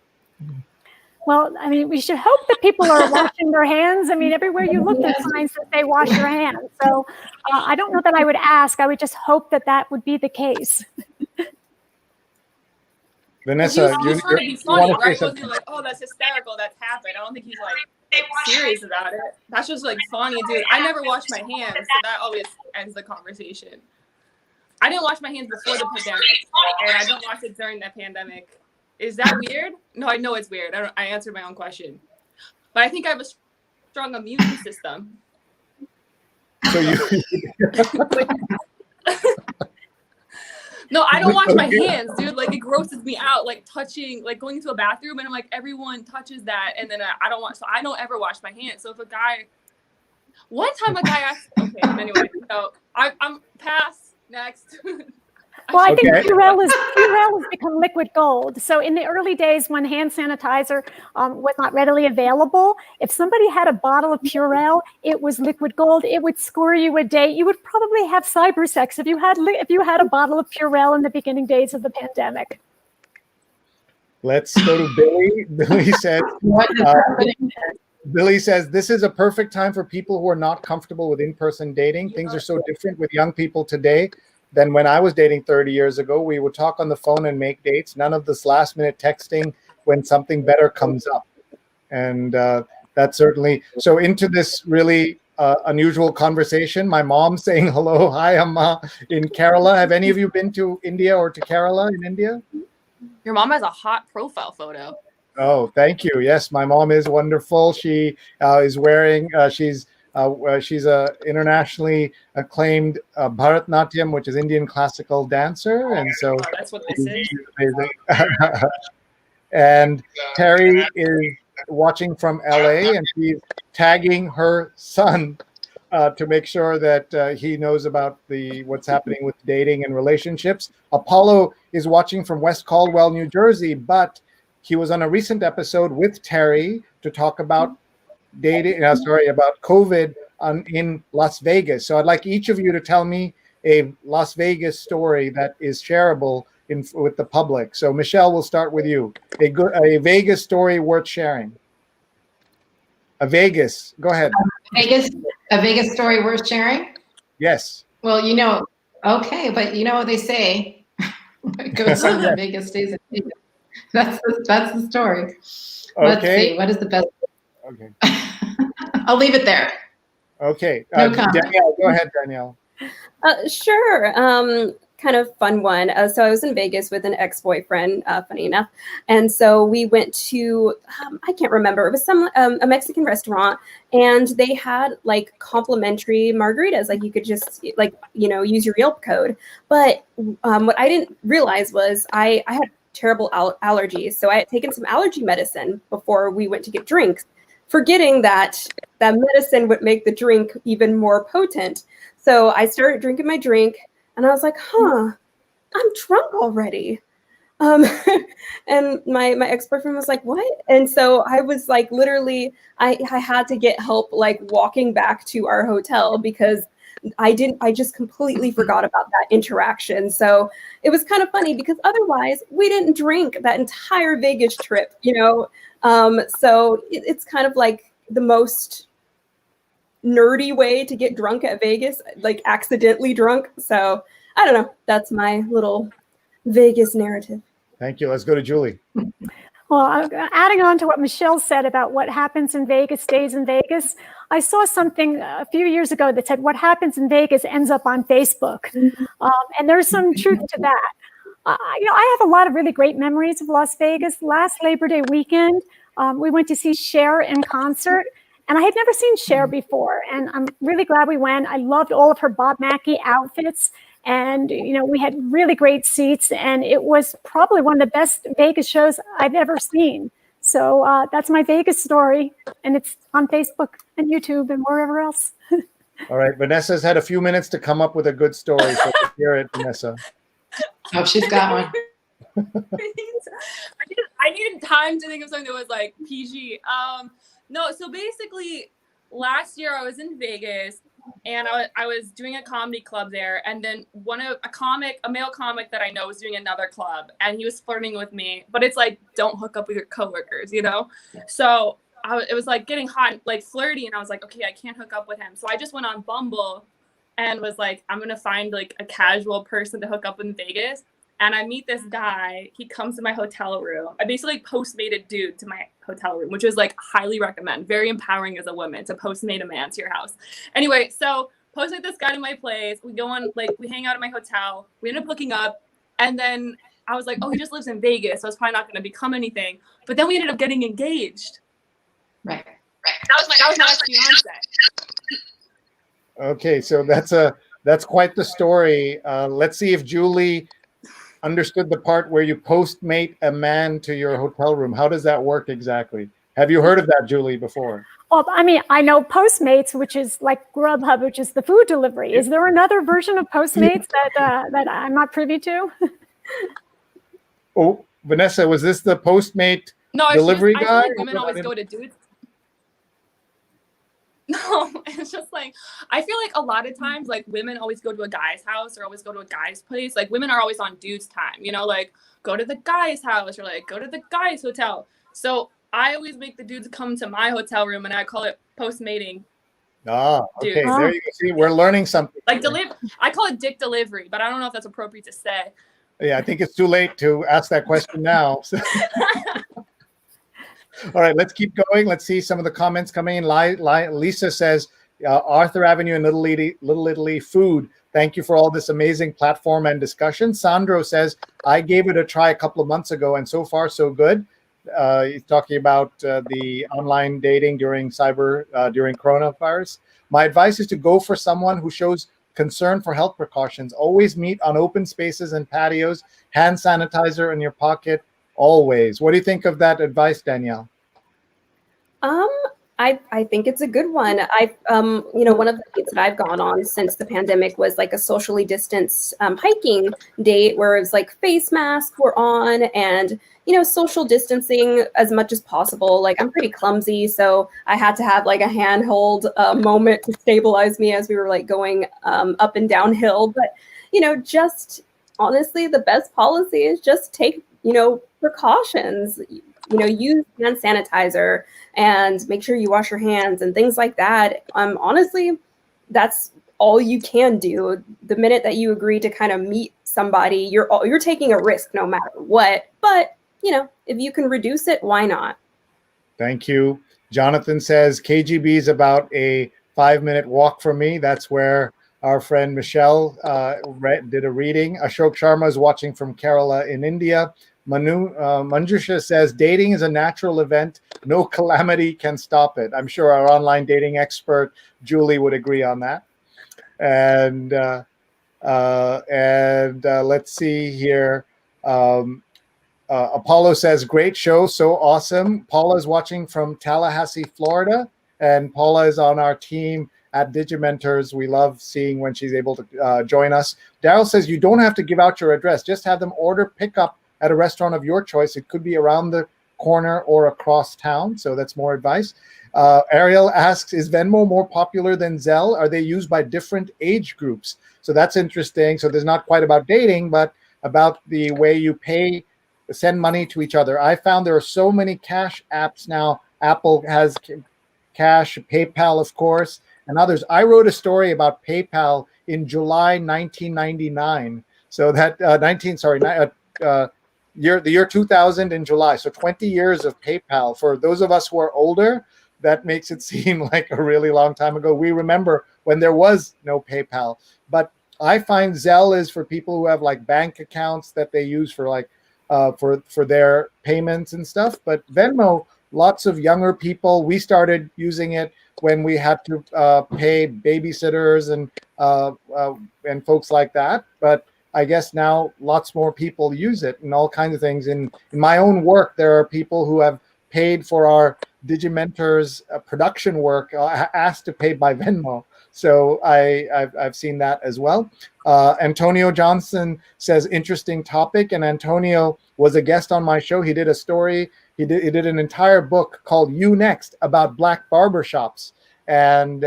Well, I mean, we should hope that people are washing their hands. I mean, everywhere you look, there's signs that say wash your hands. So I don't know that I would ask. I would just hope that that would be the case. Vanessa, he was trying to be funny, right? He wasn't like, oh, that's hysterical, that's happened. I don't think he's like serious about it. That's just like funny, dude. I never wash my hands, so that always ends the conversation. I didn't wash my hands before the pandemic, and I don't wash it during the pandemic. Is that weird? No, I know it's weird. I answered my own question, but I think I have a strong immune system. So you. No, I don't wash my hands, dude. Like, it grosses me out, like touching, like going into a bathroom, and I'm like, everyone touches that, and then I don't ever wash my hands. So if one time a guy asked, okay, anyway, so I'm past, next. Well, I think Purell has become liquid gold. So in the early days when hand sanitizer was not readily available, if somebody had a bottle of Purell, it was liquid gold. It would score you a date. You would probably have cyber sex if you had a bottle of Purell in the beginning days of the pandemic. Let's go to Billy. Billy says, this is a perfect time for people who are not comfortable with in-person dating. Things are so different with young people today than when I was dating 30 years ago. We would talk on the phone and make dates. None of this last-minute texting when something better comes up. And that's certainly, so into this really unusual conversation, my mom saying hello, hi, I'm in Kerala. Have any of you been to India or to Kerala in India? Your mom has a hot profile photo. Oh, thank you. Yes, my mom is wonderful. She is wearing, she's a internationally acclaimed Bharatnatyam, which is Indian classical dancer, and so that's what this is. And Terry is watching from LA, and she's tagging her son to make sure that he knows about what's happening with dating and relationships. Apollo is watching from West Caldwell, New Jersey, but he was on a recent episode with Terry to talk about about COVID in Las Vegas. So I'd like each of you to tell me a Las Vegas story that is shareable with the public. So Michele, we'll start with you. A Vegas story worth sharing. A Vegas. Go ahead. A Vegas story worth sharing? Yes. Well, okay, but you know what they say. What goes on in Vegas stays in Vegas. That's the story. Let's see. What is the best? Okay. I'll leave it there. Okay. No comment. Danielle, go ahead, Danielle. Sure. Kind of fun one. So I was in Vegas with an ex-boyfriend, funny enough. And so we went to, I can't remember, it was a Mexican restaurant, and they had like complimentary margaritas. Like you could just use your Yelp code. But what I didn't realize was I had terrible allergies. So I had taken some allergy medicine before we went to get drinks, forgetting that medicine would make the drink even more potent. So I started drinking my drink, and I was like, I'm drunk already. And my ex-boyfriend was like, what? And so I was like, literally, I had to get help like walking back to our hotel because I just completely forgot about that interaction. So it was kind of funny because otherwise we didn't drink that entire Vegas trip, So it's kind of like the most nerdy way to get drunk at Vegas, like accidentally drunk. So I don't know. That's my little Vegas narrative. Thank you. Let's go to Julie. Well, adding on to what Michele said about what happens in Vegas stays in Vegas, I saw something a few years ago that said what happens in Vegas ends up on Facebook. And there's some truth to that. I have a lot of really great memories of Las Vegas. Last Labor Day weekend, we went to see Cher in concert. And I had never seen Cher before. And I'm really glad we went. I loved all of her Bob Mackie outfits. And, we had really great seats. And it was probably one of the best Vegas shows I've ever seen. So that's my Vegas story. And it's on Facebook and YouTube and wherever else. All right. Vanessa's had a few minutes to come up with a good story. So let's hear it, Vanessa. Oh, she's got one. I needed time to think of something that was like PG. No, so basically last year I was in Vegas and I was doing a comedy club there, and then a male comic that I know was doing another club, and he was flirting with me, but it's like, don't hook up with your coworkers, So it was like getting hot, like flirty, and I was like, okay, I can't hook up with him. So I just went on Bumble and was like, I'm going to find like a casual person to hook up in Vegas. And I meet this guy. He comes to my hotel room. I basically postmate a dude to my hotel room, which is like highly recommend. Very empowering as a woman to postmate a man to your house. Anyway, so postmate this guy to my place. We go on, we hang out at my hotel. We end up hooking up. And then I was like, oh, he just lives in Vegas, so it's probably not going to become anything. But then we ended up getting engaged. Right. That was my fiance. Okay, so that's quite the story. Let's see if Julie understood the part where you postmate a man to your hotel room. How does that work exactly? Have you heard of that, Julie, before? Well, I mean, I know Postmates, which is like Grubhub, which is the food delivery. Is there another version of Postmates that I'm not privy to? Oh, Vanessa, was this the Postmate delivery guy? I feel like women always go to dudes. No, it's just like, I feel like a lot of times, like, women always go to a guy's house or always go to a guy's place. Like, women are always on dudes' time, like, go to the guy's house or, like, go to the guy's hotel. So I always make the dudes come to my hotel room, and I call it postmating. Ah, okay. Dudes. There you go. See, we're learning something. Like, I call it dick delivery, but I don't know if that's appropriate to say. Yeah, I think it's too late to ask that question now. All right, let's keep going. Let's see some of the comments coming in. Lisa says, Arthur Avenue in Little Italy, food. Thank you for all this amazing platform and discussion. Sandro says, I gave it a try a couple of months ago, and so far, so good. He's talking about the online dating during coronavirus. My advice is to go for someone who shows concern for health precautions. Always meet on open spaces and patios. Hand sanitizer in your pocket. Always. What do you think of that advice, Danielle? I think it's a good one. One of the dates that I've gone on since the pandemic was like a socially distanced hiking date where it was like face masks were on and, social distancing as much as possible. Like I'm pretty clumsy, so I had to have like a handhold moment to stabilize me as we were like going up and downhill. But, just honestly, the best policy is just take, precautions, use hand sanitizer and make sure you wash your hands and things like that. Honestly, that's all you can do. The minute that you agree to kind of meet somebody, you're taking a risk no matter what. But, if you can reduce it, why not? Thank you. Jonathan says KGB is about a 5-minute walk from me. That's where our friend Michelle did a reading. Ashok Sharma is watching from Kerala in India. Manjusha says dating is a natural event. No calamity can stop it. I'm sure our online dating expert Julie would agree on that. And let's see here. Apollo says great show, so awesome. Paula is watching from Tallahassee, Florida, and Paula is on our team at Digimentors. We love seeing when she's able to join us. Daryl says you don't have to give out your address. Just have them order pickup at a restaurant of your choice. It could be around the corner or across town. So that's more advice. Ariel asks, is Venmo more popular than Zell? Are they used by different age groups? So that's interesting. So there's not quite about dating, but about the way you send money to each other. I found there are so many cash apps now. Apple has Cash, PayPal, of course, and others. I wrote a story about PayPal in July 1999. So that the year 2000 in July. So 20 years of PayPal. For those of us who are older, that makes it seem like a really long time ago. We remember when there was no PayPal. But I find Zelle is for people who have like bank accounts that they use for like for their payments and stuff. But Venmo, lots of younger people. We started using it when we had to pay babysitters and folks like that. But I guess now lots more people use it and all kinds of things. In my own work, there are people who have paid for our Digimentors production work, asked to pay by Venmo. So I've seen that as well. Antonio Johnson says, interesting topic. And Antonio was a guest on my show. He did a story. He did an entire book called You Next about Black barbershops. And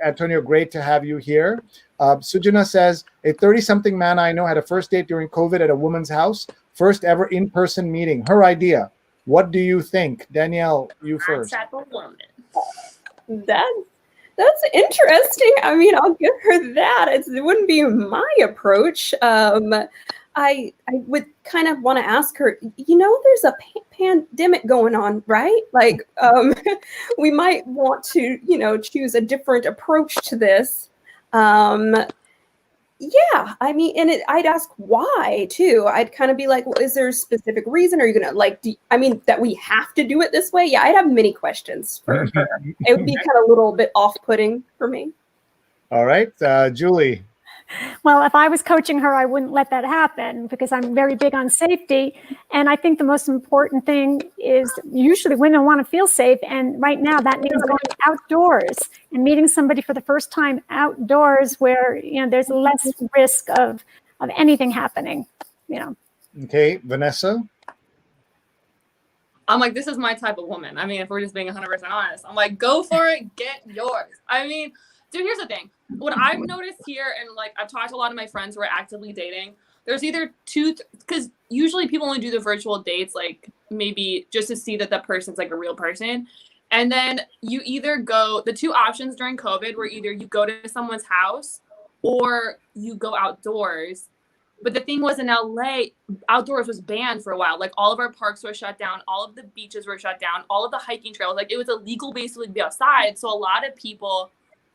Antonio, great to have you here. Sujana says, a 30-something man I know had a first date during COVID at a woman's house. First ever in-person meeting. Her idea. What do you think? Danielle, you first. That's interesting. I mean, I'll give her that. It wouldn't be my approach. I would kind of want to ask her, there's a pandemic going on, right? Like, we might want to, choose a different approach to this. Yeah, I mean, and I'd ask why too. I'd kind of be like, well, is there a specific reason? Are you gonna that we have to do it this way? Yeah, I'd have many questions for her. It would be kind of a little bit off-putting for me. All right, Julie. Well, if I was coaching her, I wouldn't let that happen because I'm very big on safety. And I think the most important thing is usually women want to feel safe. And right now that means going outdoors and meeting somebody for the first time outdoors where, there's less risk of anything happening, Okay, Vanessa? I'm like, this is my type of woman. I mean, if we're just being 100% honest, I'm like, go for it, get yours. I mean, dude, here's the thing. What I've noticed here, and like I've talked to a lot of my friends who are actively dating, there's either because usually people only do the virtual dates, like maybe just to see that that person's like a real person. And then you either the two options during COVID were either you go to someone's house or you go outdoors. But the thing was in LA, outdoors was banned for a while. Like all of our parks were shut down. All of the beaches were shut down. All of the hiking trails, like it was illegal basically to be outside. So a lot of people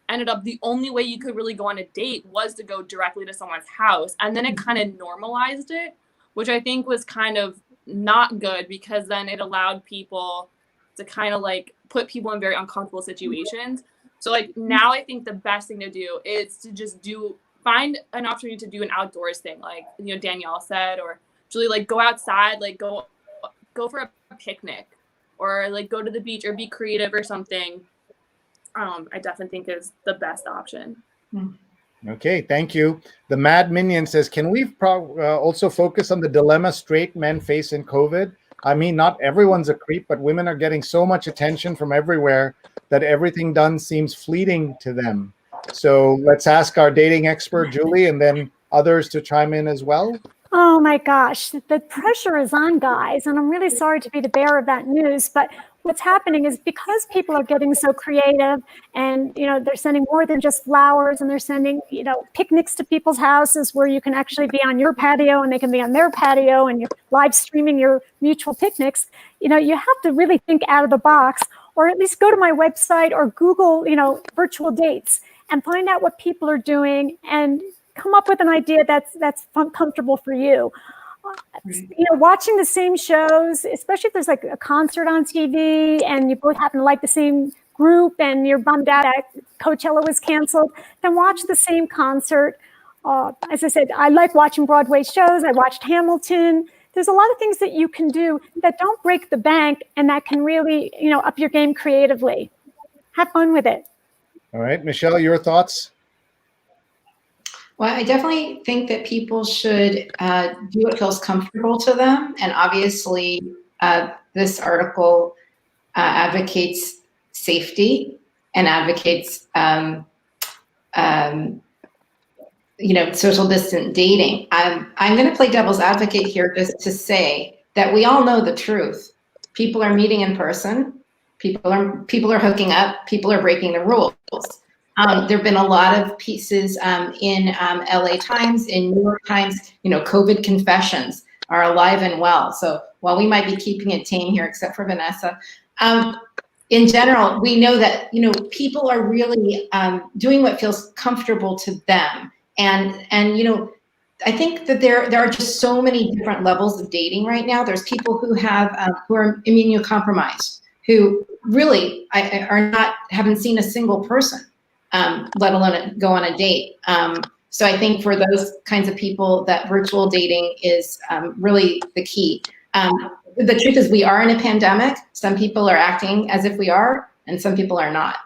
ended up the only way you could really go on a date was to go directly to someone's house. And then it kind of normalized it, which I think was kind of not good because then it allowed people to kind of like put people in very uncomfortable situations. So like now I think the best thing to do is to just find an opportunity to do an outdoors thing. Like, Danielle said, or Julie, like go outside, like go for a picnic or like go to the beach or be creative or something, I definitely think is the best option. Okay, thank you. The Mad Minion says, can we also focus on the dilemma straight men face in COVID? I mean, not everyone's a creep, but women are getting so much attention from everywhere that everything done seems fleeting to them. So let's ask our dating expert, Julie, and then others to chime in as well. Oh my gosh, the pressure is on, guys, and I'm really sorry to be the bearer of that news, but what's happening is because people are getting so creative and, they're sending more than just flowers, and they're sending, picnics to people's houses where you can actually be on your patio and they can be on their patio, and you're live streaming your mutual picnics. You have to really think out of the box, or at least go to my website or Google, virtual dates and find out what people are doing and come up with an idea that's comfortable for you. Watching the same shows, especially if there's like a concert on TV and you both happen to like the same group and you're bummed out that Coachella was canceled, then watch the same concert. As I said, I like watching Broadway shows. I watched Hamilton. There's a lot of things that you can do that don't break the bank and that can really, up your game creatively. Have fun with it. All right, Michele, your thoughts? Well, I definitely think that people should do what feels comfortable to them. And obviously, this article advocates safety and advocates, social distant dating. I'm going to play devil's advocate here just to say that we all know the truth. People are meeting in person. People are hooking up. People are breaking the rules. There have been a lot of pieces in LA Times, in New York Times, COVID confessions are alive and well. So while we might be keeping it tame here, except for Vanessa, in general, we know that, people are really doing what feels comfortable to them. And I think that there are just so many different levels of dating right now. There's people who are immunocompromised, who really haven't seen a single person. Let alone go on a date. So I think for those kinds of people, that virtual dating is really the key. The truth is, we are in a pandemic. Some people are acting as if we are, and some people are not.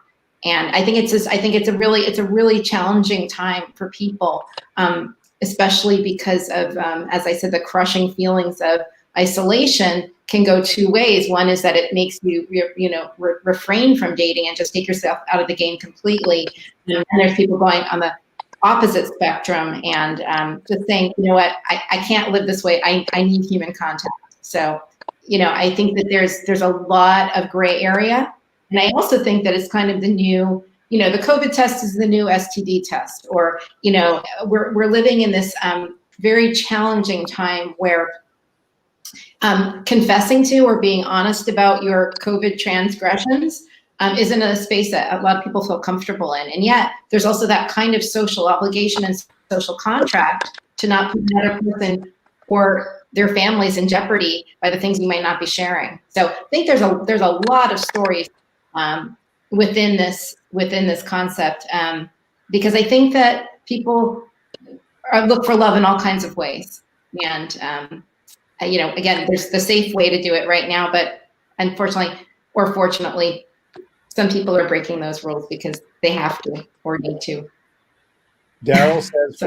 And I think it's a really challenging time for people, especially because of, as I said, the crushing feelings of isolation can go two ways. One is that it makes you, refrain from dating and just take yourself out of the game completely. And there's people going on the opposite spectrum and just saying, you know what, I can't live this way. I need human contact. So, I think that there's a lot of gray area. And I also think that it's kind of the new, the COVID test is the new STD test, or, we're living in this very challenging time where confessing to or being honest about your COVID transgressions isn't a space that a lot of people feel comfortable in. And yet there's also that kind of social obligation and social contract to not put another person or their families in jeopardy by the things you might not be sharing. So I think there's a lot of stories within this concept, because I think that people look for love in all kinds of ways. And again, there's the safe way to do it right now, but unfortunately or fortunately, some people are breaking those rules because they have to or need to. Daryl says,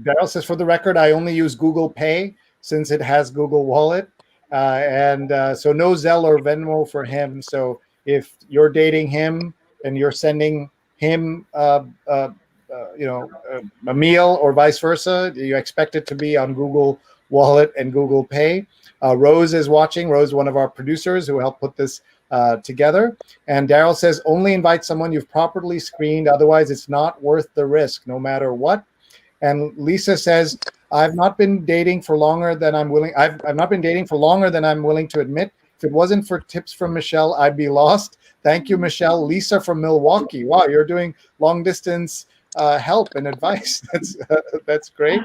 Daryl says, for the record, I only use Google Pay since it has Google Wallet. So no Zell or Venmo for him. So if you're dating him and you're sending him, a meal or vice versa, you expect it to be on Google Wallet and Google Pay. Rose is watching. Rose, one of our producers who helped put this together. And Daryl says, only invite someone you've properly screened. Otherwise, it's not worth the risk, no matter what. And Lisa says, I've not been dating for longer than I'm willing. I've not been dating for longer than I'm willing to admit. If it wasn't for tips from Michele, I'd be lost. Thank you, Michele. Lisa from Milwaukee. Wow, you're doing long distance help and advice. That's great.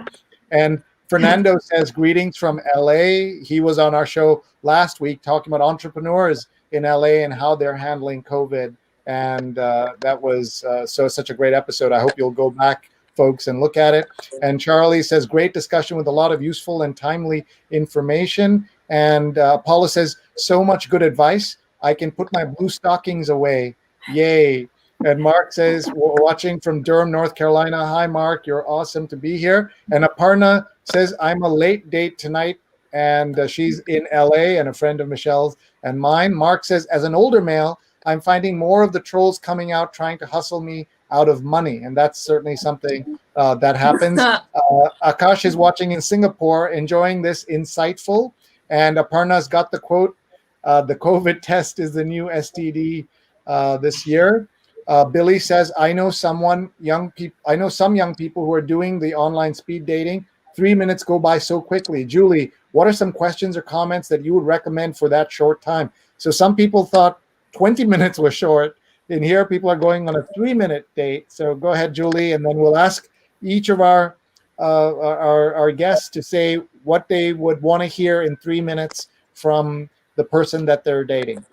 And Fernando says, greetings from LA. He was on our show last week talking about entrepreneurs in LA and how they're handling COVID. And that was such a great episode. I hope you'll go back, folks, and look at it. And Charlie says, great discussion with a lot of useful and timely information. And Paula says, so much good advice. I can put my blue stockings away. Yay. And Mark says, we're watching from Durham, North Carolina. Hi, Mark. You're awesome to be here. And Aparna says, I'm a late date tonight. And she's in LA and a friend of Michelle's and mine. Mark says, as an older male, I'm finding more of the trolls coming out trying to hustle me out of money. And that's certainly something that happens. Akash is watching in Singapore, enjoying this insightful. And Aparna's got the quote, the COVID test is the new STD this year. Billy says, I know some young people who are doing the online speed dating. 3 minutes go by so quickly. Julie, what are some questions or comments that you would recommend for that short time? So some people thought 20 minutes was short. And here people are going on a 3-minute date. So go ahead, Julie, and then we'll ask each of our guests to say what they would want to hear in 3 minutes from the person that they're dating.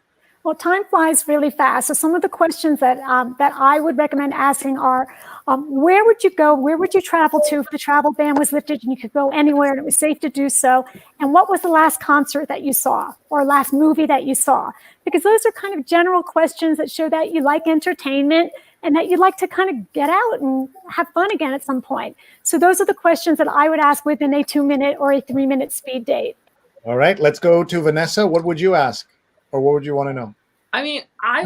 Well, time flies really fast. So some of the questions that I would recommend asking are, where would you go? Where would you travel to if the travel ban was lifted and you could go anywhere and it was safe to do so? And what was the last concert that you saw or last movie that you saw? Because those are kind of general questions that show that you like entertainment and that you'd like to kind of get out and have fun again at some point. So those are the questions that I would ask within a 2-minute or a 3-minute speed date. All right, let's go to Vanessa. What would you ask? Or what would you want to know? I mean, I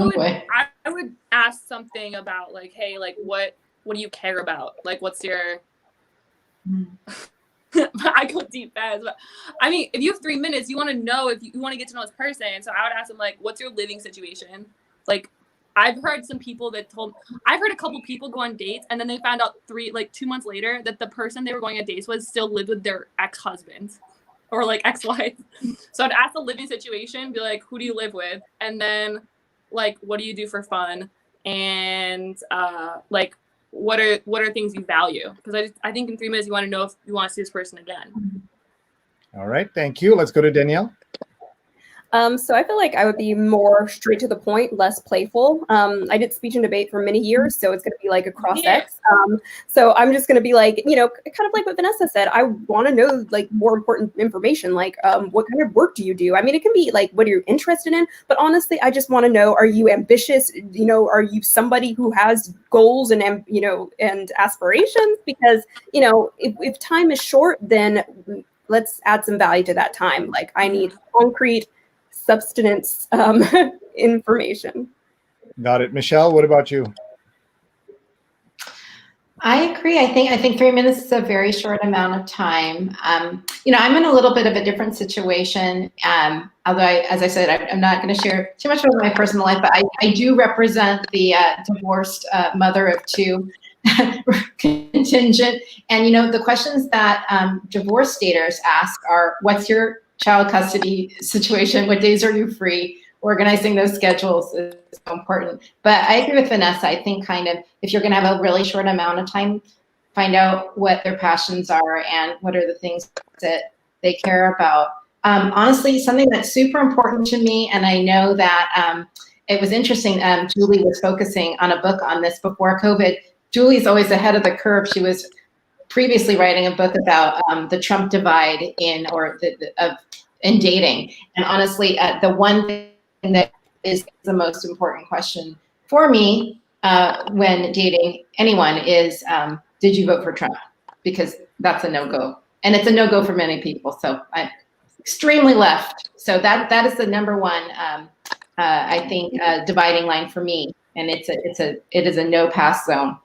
would ask something about like, hey, like what do you care about? Like, what's your I go deep fast, but I mean, if you have 3 minutes, you want to know if you want to get to know this person. So I would ask them like, what's your living situation? Like, I've heard a couple people go on dates and then they found out 2 months later that the person they were going on dates with still lived with their ex-husband or like ex-wife. So I'd ask the living situation, be like, who do you live with? And then like, what do you do for fun? And like, what are things you value? Because I think in 3 minutes you want to know if you want to see this person again. All right, thank you. Let's go to Danielle. So I feel like I would be more straight to the point, less playful. I did speech and debate for many years, so it's going to be like a cross-ex. So I'm just going to be like, kind of like what Vanessa said. I want to know like more important information, like what kind of work do you do? I mean, it can be like, what are you interested in? But honestly, I just want to know, are you ambitious? Are you somebody who has goals and, and aspirations? Because, if time is short, then let's add some value to that time. Like I need concrete substance information. Got it. Michelle, what about you? I agree. I think 3 minutes is a very short amount of time. I'm in a little bit of a different situation. Although, as I said, I'm not going to share too much about my personal life, but I do represent the divorced mother of two contingent. And, the questions that divorce daters ask are, what's your child custody situation? What days are you free? Organizing those schedules is so important. But I agree with Vanessa. I think kind of if you're going to have a really short amount of time, find out what their passions are and what are the things that they care about. Honestly, something that's super important to me, and I know that it was interesting, Julie was focusing on a book on this before COVID. Julie's always ahead of the curve. She was previously writing a book about the Trump divide in dating. And honestly, the one thing that is the most important question for me when dating anyone is, did you vote for Trump? Because that's a no-go. And it's a no-go for many people. So I'm extremely left. So that is the number one, I think, dividing line for me. And it is a no-pass zone.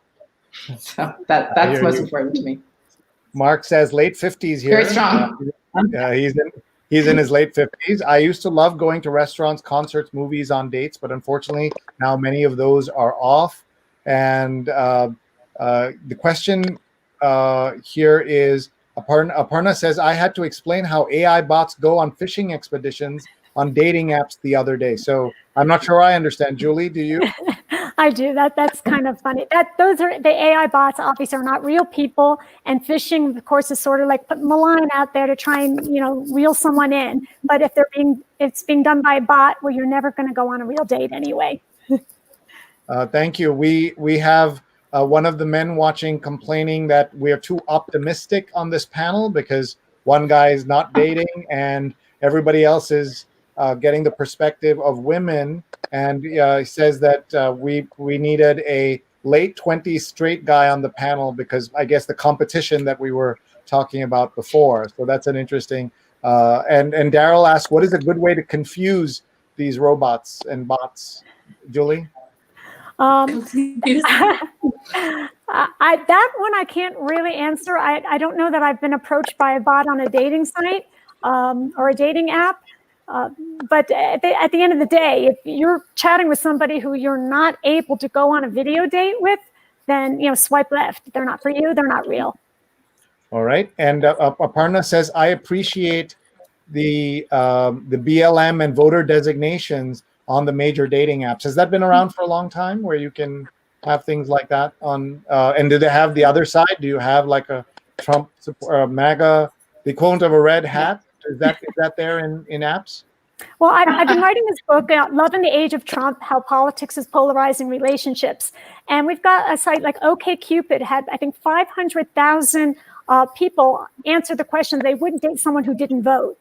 So that's most important to me. Mark says late 50s here. Very strong. He's in his late 50s. I used to love going to restaurants, concerts, movies on dates, but unfortunately now many of those are off. And the question here is, Aparna says, I had to explain how AI bots go on fishing expeditions on dating apps the other day. So I'm not sure I understand. Julie, do you? I do. That's kind of funny. Those are the AI bots. Obviously, are not real people, and phishing, of course, is sort of like putting the line out there to try and reel someone in. But if it's being done by a bot, well, you're never going to go on a real date anyway. Thank you. We have one of the men watching complaining that we are too optimistic on this panel because one guy is not dating, and everybody else is getting the perspective of women. And he says that we needed a late 20s straight guy on the panel because I guess the competition that we were talking about before. So that's an interesting. And Daryl asked, what is a good way to confuse these robots and bots? Julie? That one I can't really answer. I don't know that I've been approached by a bot on a dating site or a dating app. But at the end of the day, if you're chatting with somebody who you're not able to go on a video date with, then swipe left. They're not for you. They're not real. All right. And Aparna says, I appreciate the BLM and voter designations on the major dating apps. Has that been around for a long time where you can have things like that on? And do they have the other side? Do you have like a Trump MAGA, the equivalent of a red hat? Is that there in apps? Well, I've been writing this book, Love in the Age of Trump, How Politics is Polarizing Relationships. And we've got a site like OkCupid had, I think, 500,000 people answer the question they wouldn't date someone who didn't vote.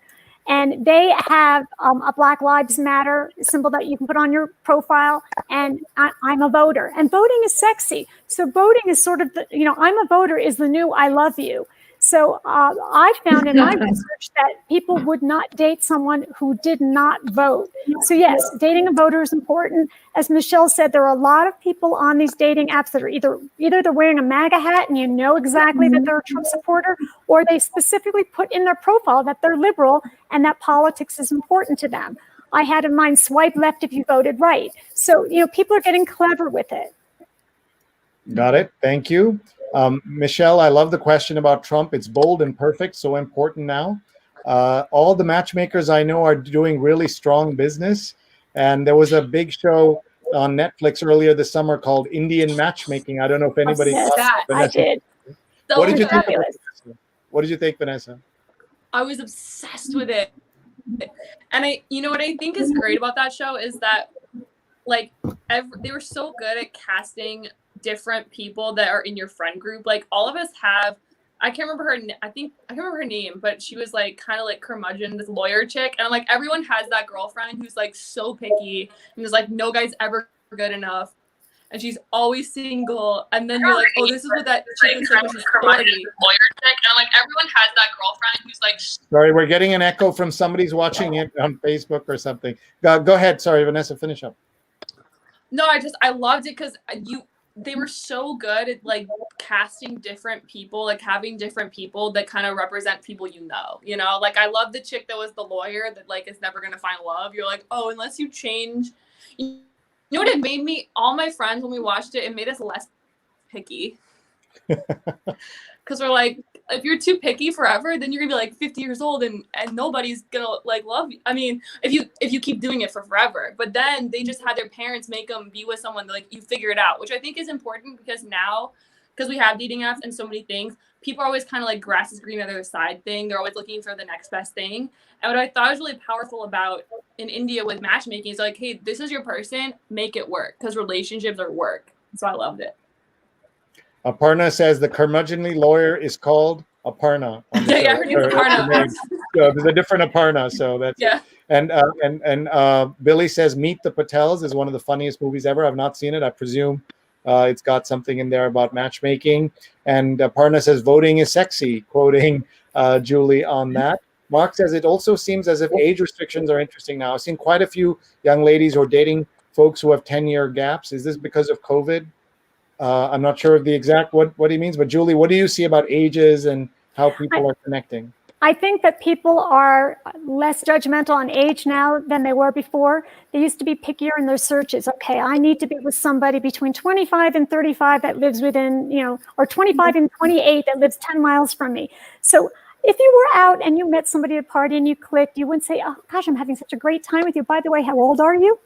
And they have a Black Lives Matter symbol that you can put on your profile. And I'm a voter. And voting is sexy. So voting is sort of, I'm a voter is the new I love you. So I found in my research that people would not date someone who did not vote. So yes, dating a voter is important. As Michele said, there are a lot of people on these dating apps that are either they're wearing a MAGA hat and you know exactly that they're a Trump supporter, or they specifically put in their profile that they're liberal and that politics is important to them. I had in mind swipe left if you voted right. So, people are getting clever with it. Got it. Thank you. Michele, I love the question about Trump. It's bold and perfect, so important now. All the matchmakers I know are doing really strong business. And there was a big show on Netflix earlier this summer called Indian Matchmaking. I don't know if anybody saw that. I did. What did you think of it? What did you think, Vanessa? I was obsessed with it. And what I think is great about that show is that they were so good at casting different people that are in your friend group. Like all of us have, I can't remember her name, but she was like kind of like curmudgeon, this lawyer chick. And like everyone has that girlfriend who's like so picky and is like, no guy's ever good enough. And she's always single. And then you're like, oh, this is what that chick is like when she's 40. Lawyer chick. And like everyone has that girlfriend who's like. Sorry, we're getting an echo from somebody's watching it on Facebook or something. Go ahead. Sorry, Vanessa, finish up. No, I loved it because they were so good at like casting different people, like having different people that kind of represent people like I love the chick that was the lawyer that like is never gonna find love. You're like, oh, unless you change. You know what it made me? All my friends when we watched it made us less picky. Because we're like, if you're too picky forever, then you're gonna be like 50 years old and nobody's gonna like love you. I mean, if you keep doing it for forever, but then they just had their parents make them be with someone that like you figure it out, which I think is important because now, because we have dating apps and so many things, people are always kind of like grass is green on the other side thing. They're always looking for the next best thing. And what I thought was really powerful about in India with matchmaking is like, hey, this is your person, make it work, because relationships are work. So I loved it. Aparna says the curmudgeonly lawyer is called Aparna. Yeah, her name's Aparna. So there's a different Aparna, so that's yeah. And Billy says Meet the Patels is one of the funniest movies ever. I've not seen it. I presume it's got something in there about matchmaking. And Aparna says voting is sexy, quoting Julie on that. Mark says it also seems as if age restrictions are interesting now. I've seen quite a few young ladies who are dating folks who have 10-year gaps. Is this because of COVID? I'm not sure of the exact what he means, but Julie, what do you see about ages and how people are connecting? I think that people are less judgmental on age now than they were before. They used to be pickier in their searches. Okay, I need to be with somebody between 25 and 35 that lives within, or 25 and 28 that lives 10 miles from me. So if you were out and you met somebody at a party and you clicked, you wouldn't say, oh gosh, I'm having such a great time with you. By the way, how old are you?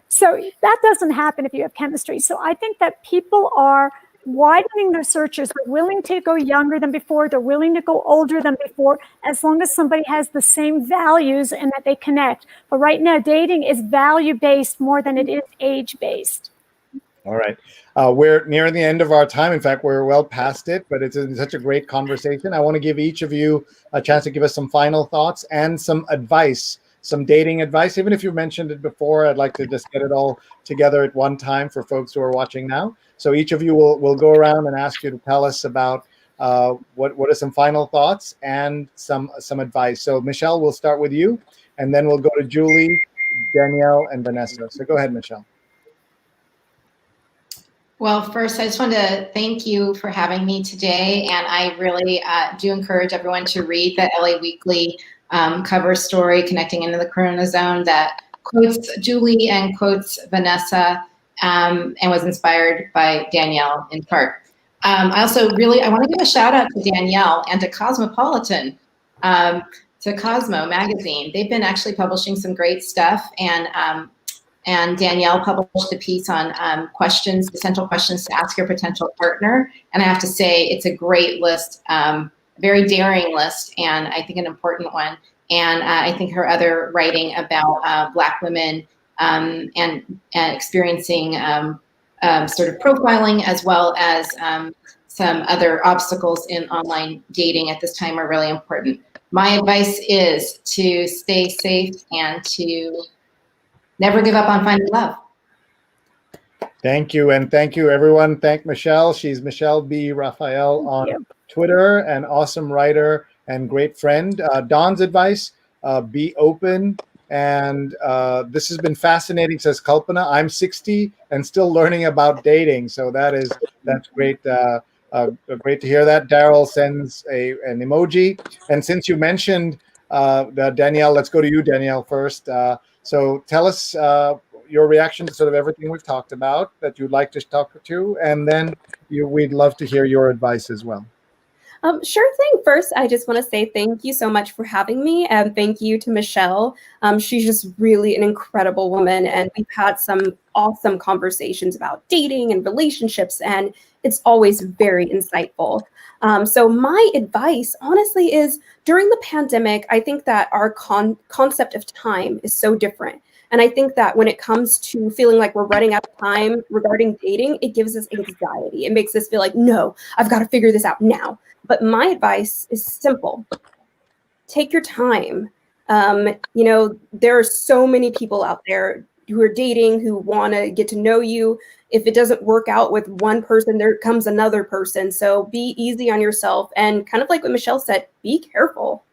So that doesn't happen if you have chemistry. So I think that people are widening their searches. They're willing to go younger than before. They're willing to go older than before, as long as somebody has the same values and that they connect. But right now, dating is value-based more than it is age-based. All right. We're near the end of our time. In fact, we're well past it, but it's such a great conversation. I want to give each of you a chance to give us some final thoughts and some advice, some dating advice. Even if you mentioned it before, I'd like to just get it all together at one time for folks who are watching now. So each of you will go around and ask you to tell us about what are some final thoughts and some advice. So Michele, we'll start with you, and then we'll go to Julie, Danielle, and Vanessa. So go ahead, Michele. Well, first, I just wanted to thank you for having me today. And I really do encourage everyone to read the LA Weekly cover story, Connecting into the Corona Zone, that quotes Julie and quotes Vanessa and was inspired by Danielle in part. I also I want to give a shout out to Danielle and to Cosmopolitan, to Cosmo magazine. They've been actually publishing some great stuff, and Danielle published a piece on essential questions to ask your potential partner. And I have to say, it's a great list, very daring list, and I think an important one. And I think her other writing about Black women and experiencing sort of profiling, as well as some other obstacles in online dating at this time, are really important. My advice is to stay safe and to never give up on finding love. Thank you. And thank you, everyone. Thank Michele. She's Michele B. Raphael on Twitter, an awesome writer and great friend. Don's advice, be open. And this has been fascinating, says Kalpana. I'm 60 and still learning about dating. So that's great. Great to hear that. Daryl sends an emoji. And since you mentioned Danielle, let's go to you, Danielle, first. So tell us your reaction to sort of everything we've talked about that you'd like to talk to, and then we'd love to hear your advice as well. Sure thing. First, I just want to say thank you so much for having me, and thank you to Michele. She's just really an incredible woman, and we've had some awesome conversations about dating and relationships, and it's always very insightful. So my advice, honestly, is during the pandemic, I think that our concept of time is so different. And I think that when it comes to feeling like we're running out of time regarding dating, it gives us anxiety. It makes us feel like, no, I've got to figure this out now. But my advice is simple. Take your time. There are so many people out there who are dating, who want to get to know you. If it doesn't work out with one person, there comes another person. So be easy on yourself. And kind of like what Michele said, be careful.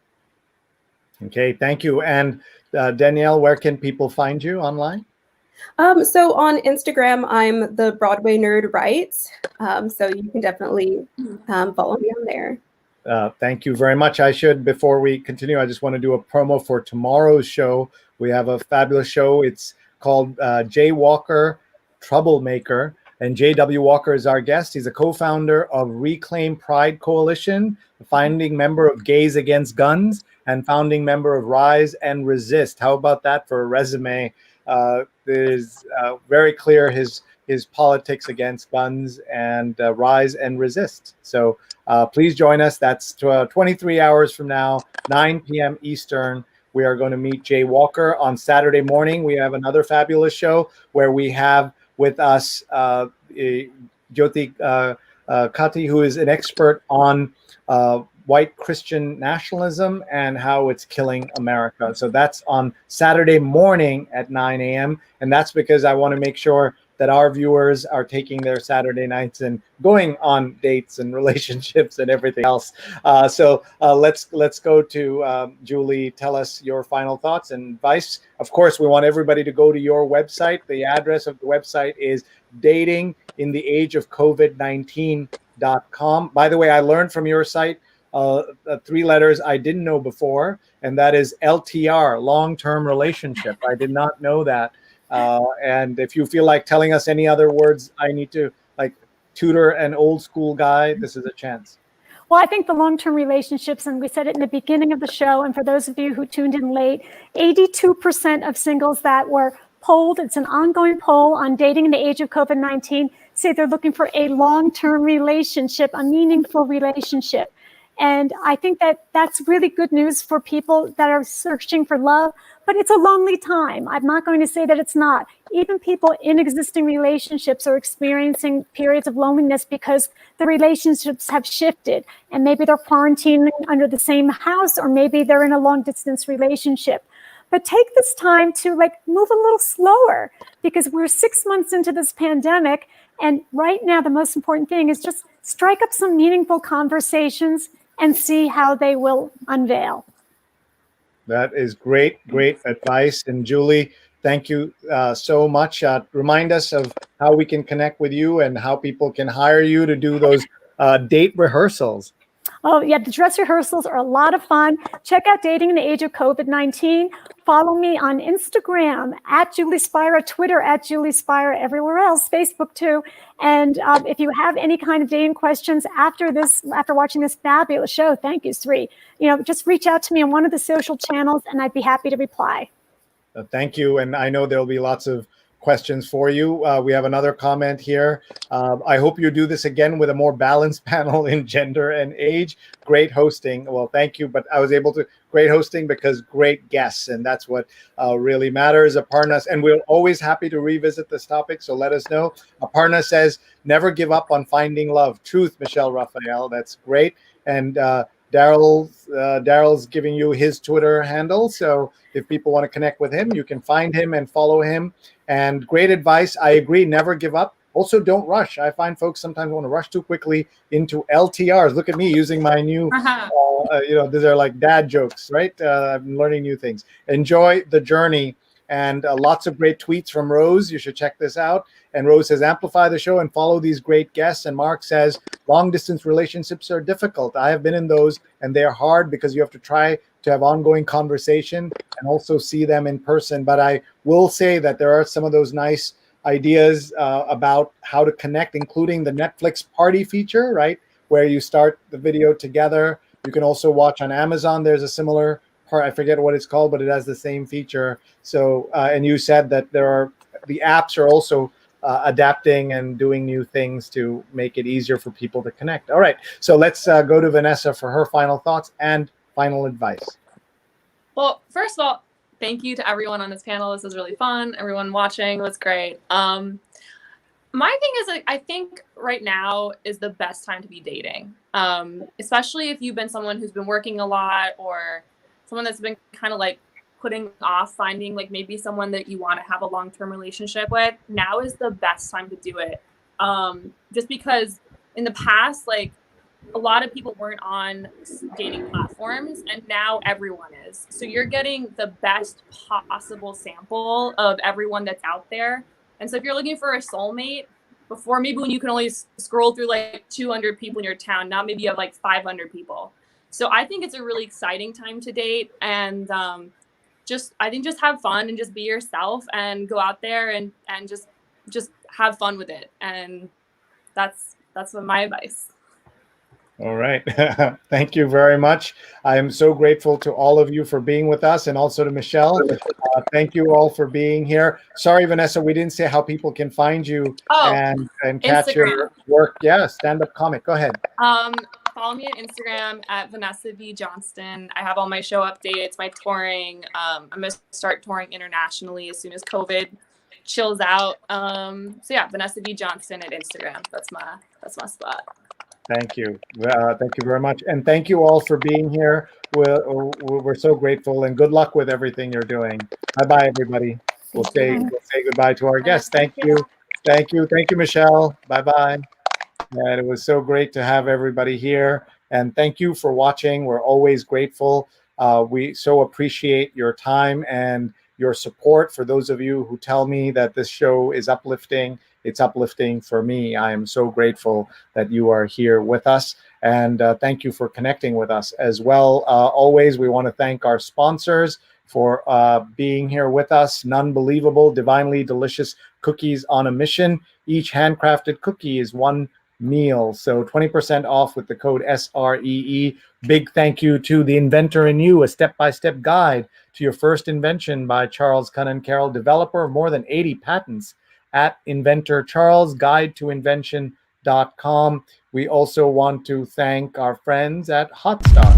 Okay, thank you. And Danielle, where can people find you online? So on Instagram, I'm the Broadway Nerd Writes. So you can definitely follow me on there. Thank you very much. Before we continue, I just want to do a promo for tomorrow's show. We have a fabulous show. It's called Jay Walker Troublemaker, and J.W. Walker is our guest. He's a co-founder of Reclaim Pride Coalition, a founding member of Gays Against Guns, and founding member of Rise and Resist. How about that for a resume? There's very clear his politics against guns and Rise and Resist. So please join us. That's 23 hours from now, 9 p.m. Eastern. We are going to meet Jay Walker on Saturday morning. We have another fabulous show where we have with us Jyoti Kati, who is an expert on white Christian nationalism and how it's killing America. So that's on Saturday morning at 9 a.m. And that's because I want to make sure that our viewers are taking their Saturday nights and going on dates and relationships and everything else. So let's go to Julie. Tell us your final thoughts and advice. Of course, we want everybody to go to your website. The address of the website is datingintheageofcovid19.com. By the way, I learned from your site 3 letters I didn't know before, and that is LTR, long-term relationship. I did not know that. And if you feel like telling us any other words I need to tutor an old school guy, this is a chance. Well, I think the long-term relationships, and we said it in the beginning of the show, and for those of you who tuned in late, 82% of singles that were polled, it's an ongoing poll on dating in the age of COVID-19, say they're looking for a long-term relationship, a meaningful relationship. And I think that that's really good news for people that are searching for love, but it's a lonely time. I'm not going to say that it's not. Even people in existing relationships are experiencing periods of loneliness because the relationships have shifted, and maybe they're quarantining under the same house, or maybe they're in a long distance relationship. But take this time to move a little slower, because we're 6 months into this pandemic. And right now, the most important thing is just strike up some meaningful conversations and see how they will unveil. That is great advice. And Julie, thank you so much. Remind us of how we can connect with you and how people can hire you to do those date rehearsals. Oh, yeah, the dress rehearsals are a lot of fun. Check out Dating in the Age of COVID-19. Follow me on Instagram at Julie Spira, Twitter at Julie Spira, everywhere else, Facebook too. And if you have any kind of dating questions after watching this fabulous show, thank you, Sree. Just reach out to me on one of the social channels and I'd be happy to reply. Thank you. And I know there'll be lots of questions for you. We have another comment here. I hope you do this again with a more balanced panel in gender and age. Great hosting. Well, thank you. But I was able to, great hosting because great guests. And that's what really matters. Aparna, and we're always happy to revisit this topic. So let us know. Aparna says, never give up on finding love. Truth, Michele Raphael. That's great. And Daryl's giving you his Twitter handle. So if people want to connect with him, you can find him and follow him. And great advice. I agree. Never give up. Also, don't rush. I find folks sometimes want to rush too quickly into LTRs. Look at me using my new, these are like dad jokes, right? I'm learning new things. Enjoy the journey. And lots of great tweets from Rose. You should check this out. And Rose says, amplify the show and follow these great guests. And Mark says, long distance relationships are difficult. I have been in those, and they're hard because you have to try to have ongoing conversation and also see them in person. But I will say that there are some of those nice ideas about how to connect, including the Netflix party feature, right? Where you start the video together. You can also watch on Amazon. There's a similar part. I forget what it's called, but it has the same feature. So, and you said that the apps are also adapting and doing new things to make it easier for people to connect. All right, so let's go to Vanessa for her final thoughts and final advice. Well, first of all, thank you to everyone on this panel. This was really fun. Everyone watching was great. My thing is, I think right now is the best time to be dating, especially if you've been someone who's been working a lot or someone that's been kind of putting off finding maybe someone that you want to have a long-term relationship with. Now is the best time to do it. Just because in the past, a lot of people weren't on dating platforms, and now everyone is. So you're getting the best possible sample of everyone that's out there. And so if you're looking for a soulmate, before maybe when you can only scroll through 200 people in your town, now maybe you have 500 people. So I think it's a really exciting time to date, and just have fun and just be yourself and go out there and just have fun with it. And that's what my advice. All right. Thank you very much. I am so grateful to all of you for being with us, and also to Michele. Thank you all for being here. Sorry, Vanessa, we didn't say how people can find you and catch Instagram. Your work. Yeah, stand-up comic. Go ahead. Follow me on Instagram at Vanessa V. Johnston. I have all my show updates, my touring. I'm going to start touring internationally as soon as COVID chills out. So yeah, Vanessa V. Johnston at Instagram. That's my spot. Thank you. Thank you very much. And thank you all for being here. We're so grateful, and good luck with everything you're doing. Bye-bye, everybody. We'll say goodbye to our guests. Thank you. Thank you, Michele. Bye-bye. And it was so great to have everybody here. And thank you for watching. We're always grateful. We so appreciate your time and your support. For those of you who tell me that this show is uplifting, it's uplifting for me. I am so grateful that you are here with us. And thank you for connecting with us as well. Always, we want to thank our sponsors for being here with us. Nunbelievable, divinely delicious cookies on a mission. Each handcrafted cookie is one meal. So 20% off with the code SREE. Big thank you to The Inventor in You, a step-by-step guide to your first invention by Charles Cunnan Carroll, developer of more than 80 patents at Inventor Charles, guide to invention youtube.com. We also want to thank our friends at Hotstar.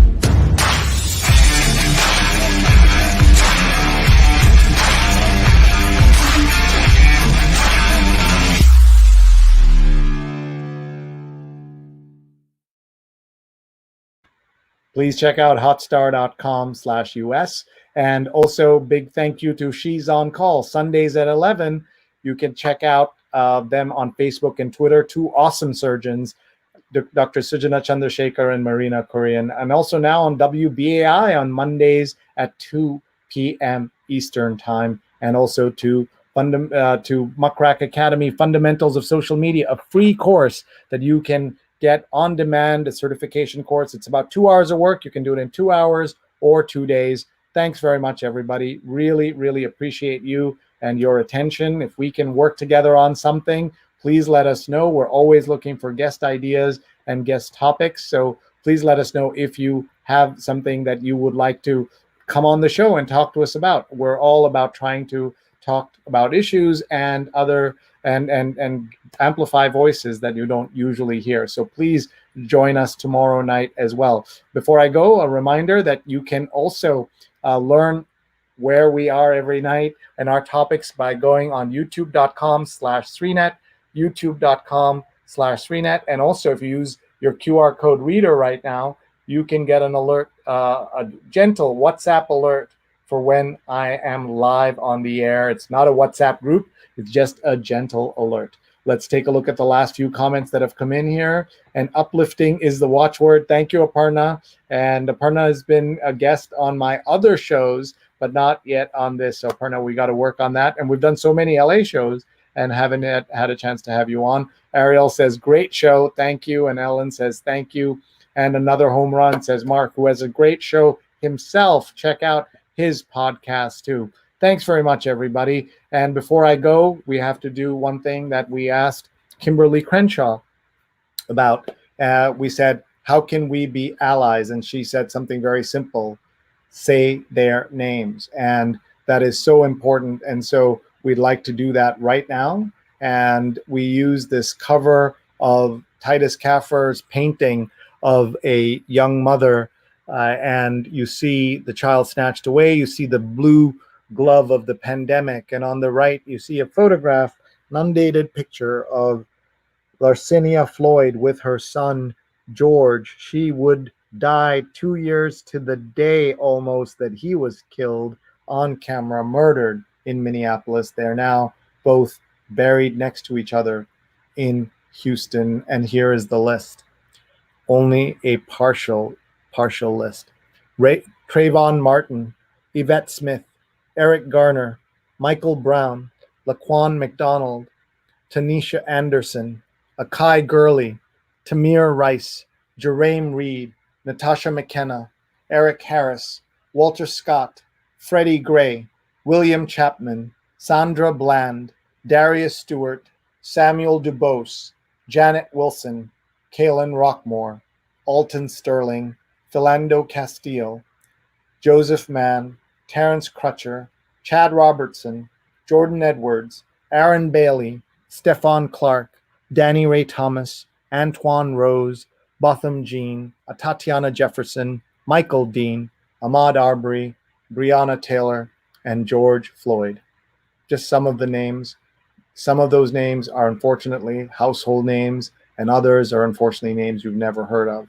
Please check out hotstar.com/US. And also big thank you to She's on Call, Sundays at 11. You can check out them on Facebook and Twitter. Two awesome surgeons, Dr. Sujana Chandrasekhar and Marina Korean. And also now on WBAI on Mondays at 2 p.m. Eastern Time. And also to Muckrack Academy, Fundamentals of Social Media, a free course that you can get on demand, a certification course. It's about 2 hours of work. You can do it in 2 hours or 2 days. Thanks very much, everybody. Really, really appreciate you and your attention. If we can work together on something, please let us know. We're always looking for guest ideas and guest topics. So please let us know if you have something that you would like to come on the show and talk to us about. We're all about trying to talk about issues and other and amplify voices that you don't usually hear. So please join us tomorrow night as well. Before I go, a reminder that you can also learn where we are every night and our topics by going on youtube.com/Sreenet, youtube.com/Sreenet. And also if you use your QR code reader right now, you can get an alert, a gentle WhatsApp alert for when I am live on the air. It's not a WhatsApp group. It's just a gentle alert. Let's take a look at the last few comments that have come in here. And uplifting is the watchword. Thank you, Aparna. And Aparna has been a guest on my other shows, but not yet on this. So Aparna, we got to work on that. And we've done so many LA shows and haven't yet had a chance to have you on. Ariel says, great show. Thank you. And Ellen says, thank you. And another home run, says Mark, who has a great show himself. Check out his podcast too. Thanks very much, everybody. And before I go, we have to do one thing that we asked Kimberly Crenshaw about. We said, how can we be allies? And she said something very simple: say their names. And that is so important. And so we'd like to do that right now. And we use this cover of Titus Kaffir's painting of a young mother. And you see the child snatched away. You see the blue glove of the pandemic. And on the right, you see a photograph, an undated picture of Larcinia Floyd with her son, George. She would die 2 years to the day almost that he was killed on camera, murdered in Minneapolis. They're now both buried next to each other in Houston. And here is the list. Only a partial list. Trayvon Martin, Yvette Smith, Eric Garner, Michael Brown, Laquan McDonald, Tanisha Anderson, Akai Gurley, Tamir Rice, Jerame Reed, Natasha McKenna, Eric Harris, Walter Scott, Freddie Gray, William Chapman, Sandra Bland, Darius Stewart, Samuel DuBose, Janet Wilson, Kaylin Rockmore, Alton Sterling, Philando Castillo, Joseph Mann, Terrence Crutcher, Chad Robertson, Jordan Edwards, Aaron Bailey, Stefan Clark, Danny Ray Thomas, Antoine Rose, Botham Jean, Tatiana Jefferson, Michael Dean, Ahmaud Arbery, Breonna Taylor, and George Floyd. Just some of the names. Some of those names are unfortunately household names, and others are unfortunately names you've never heard of.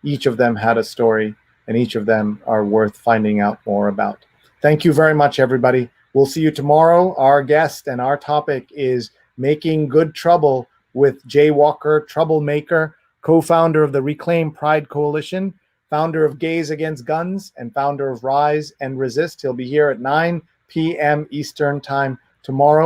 Each of them had a story, and each of them are worth finding out more about. Thank you very much, everybody. We'll see you tomorrow. Our guest and our topic is Making Good Trouble with Jay Walker, Troublemaker, co-founder of the Reclaim Pride Coalition, founder of Gays Against Guns, and founder of Rise and Resist. He'll be here at 9 p.m. Eastern Time tomorrow.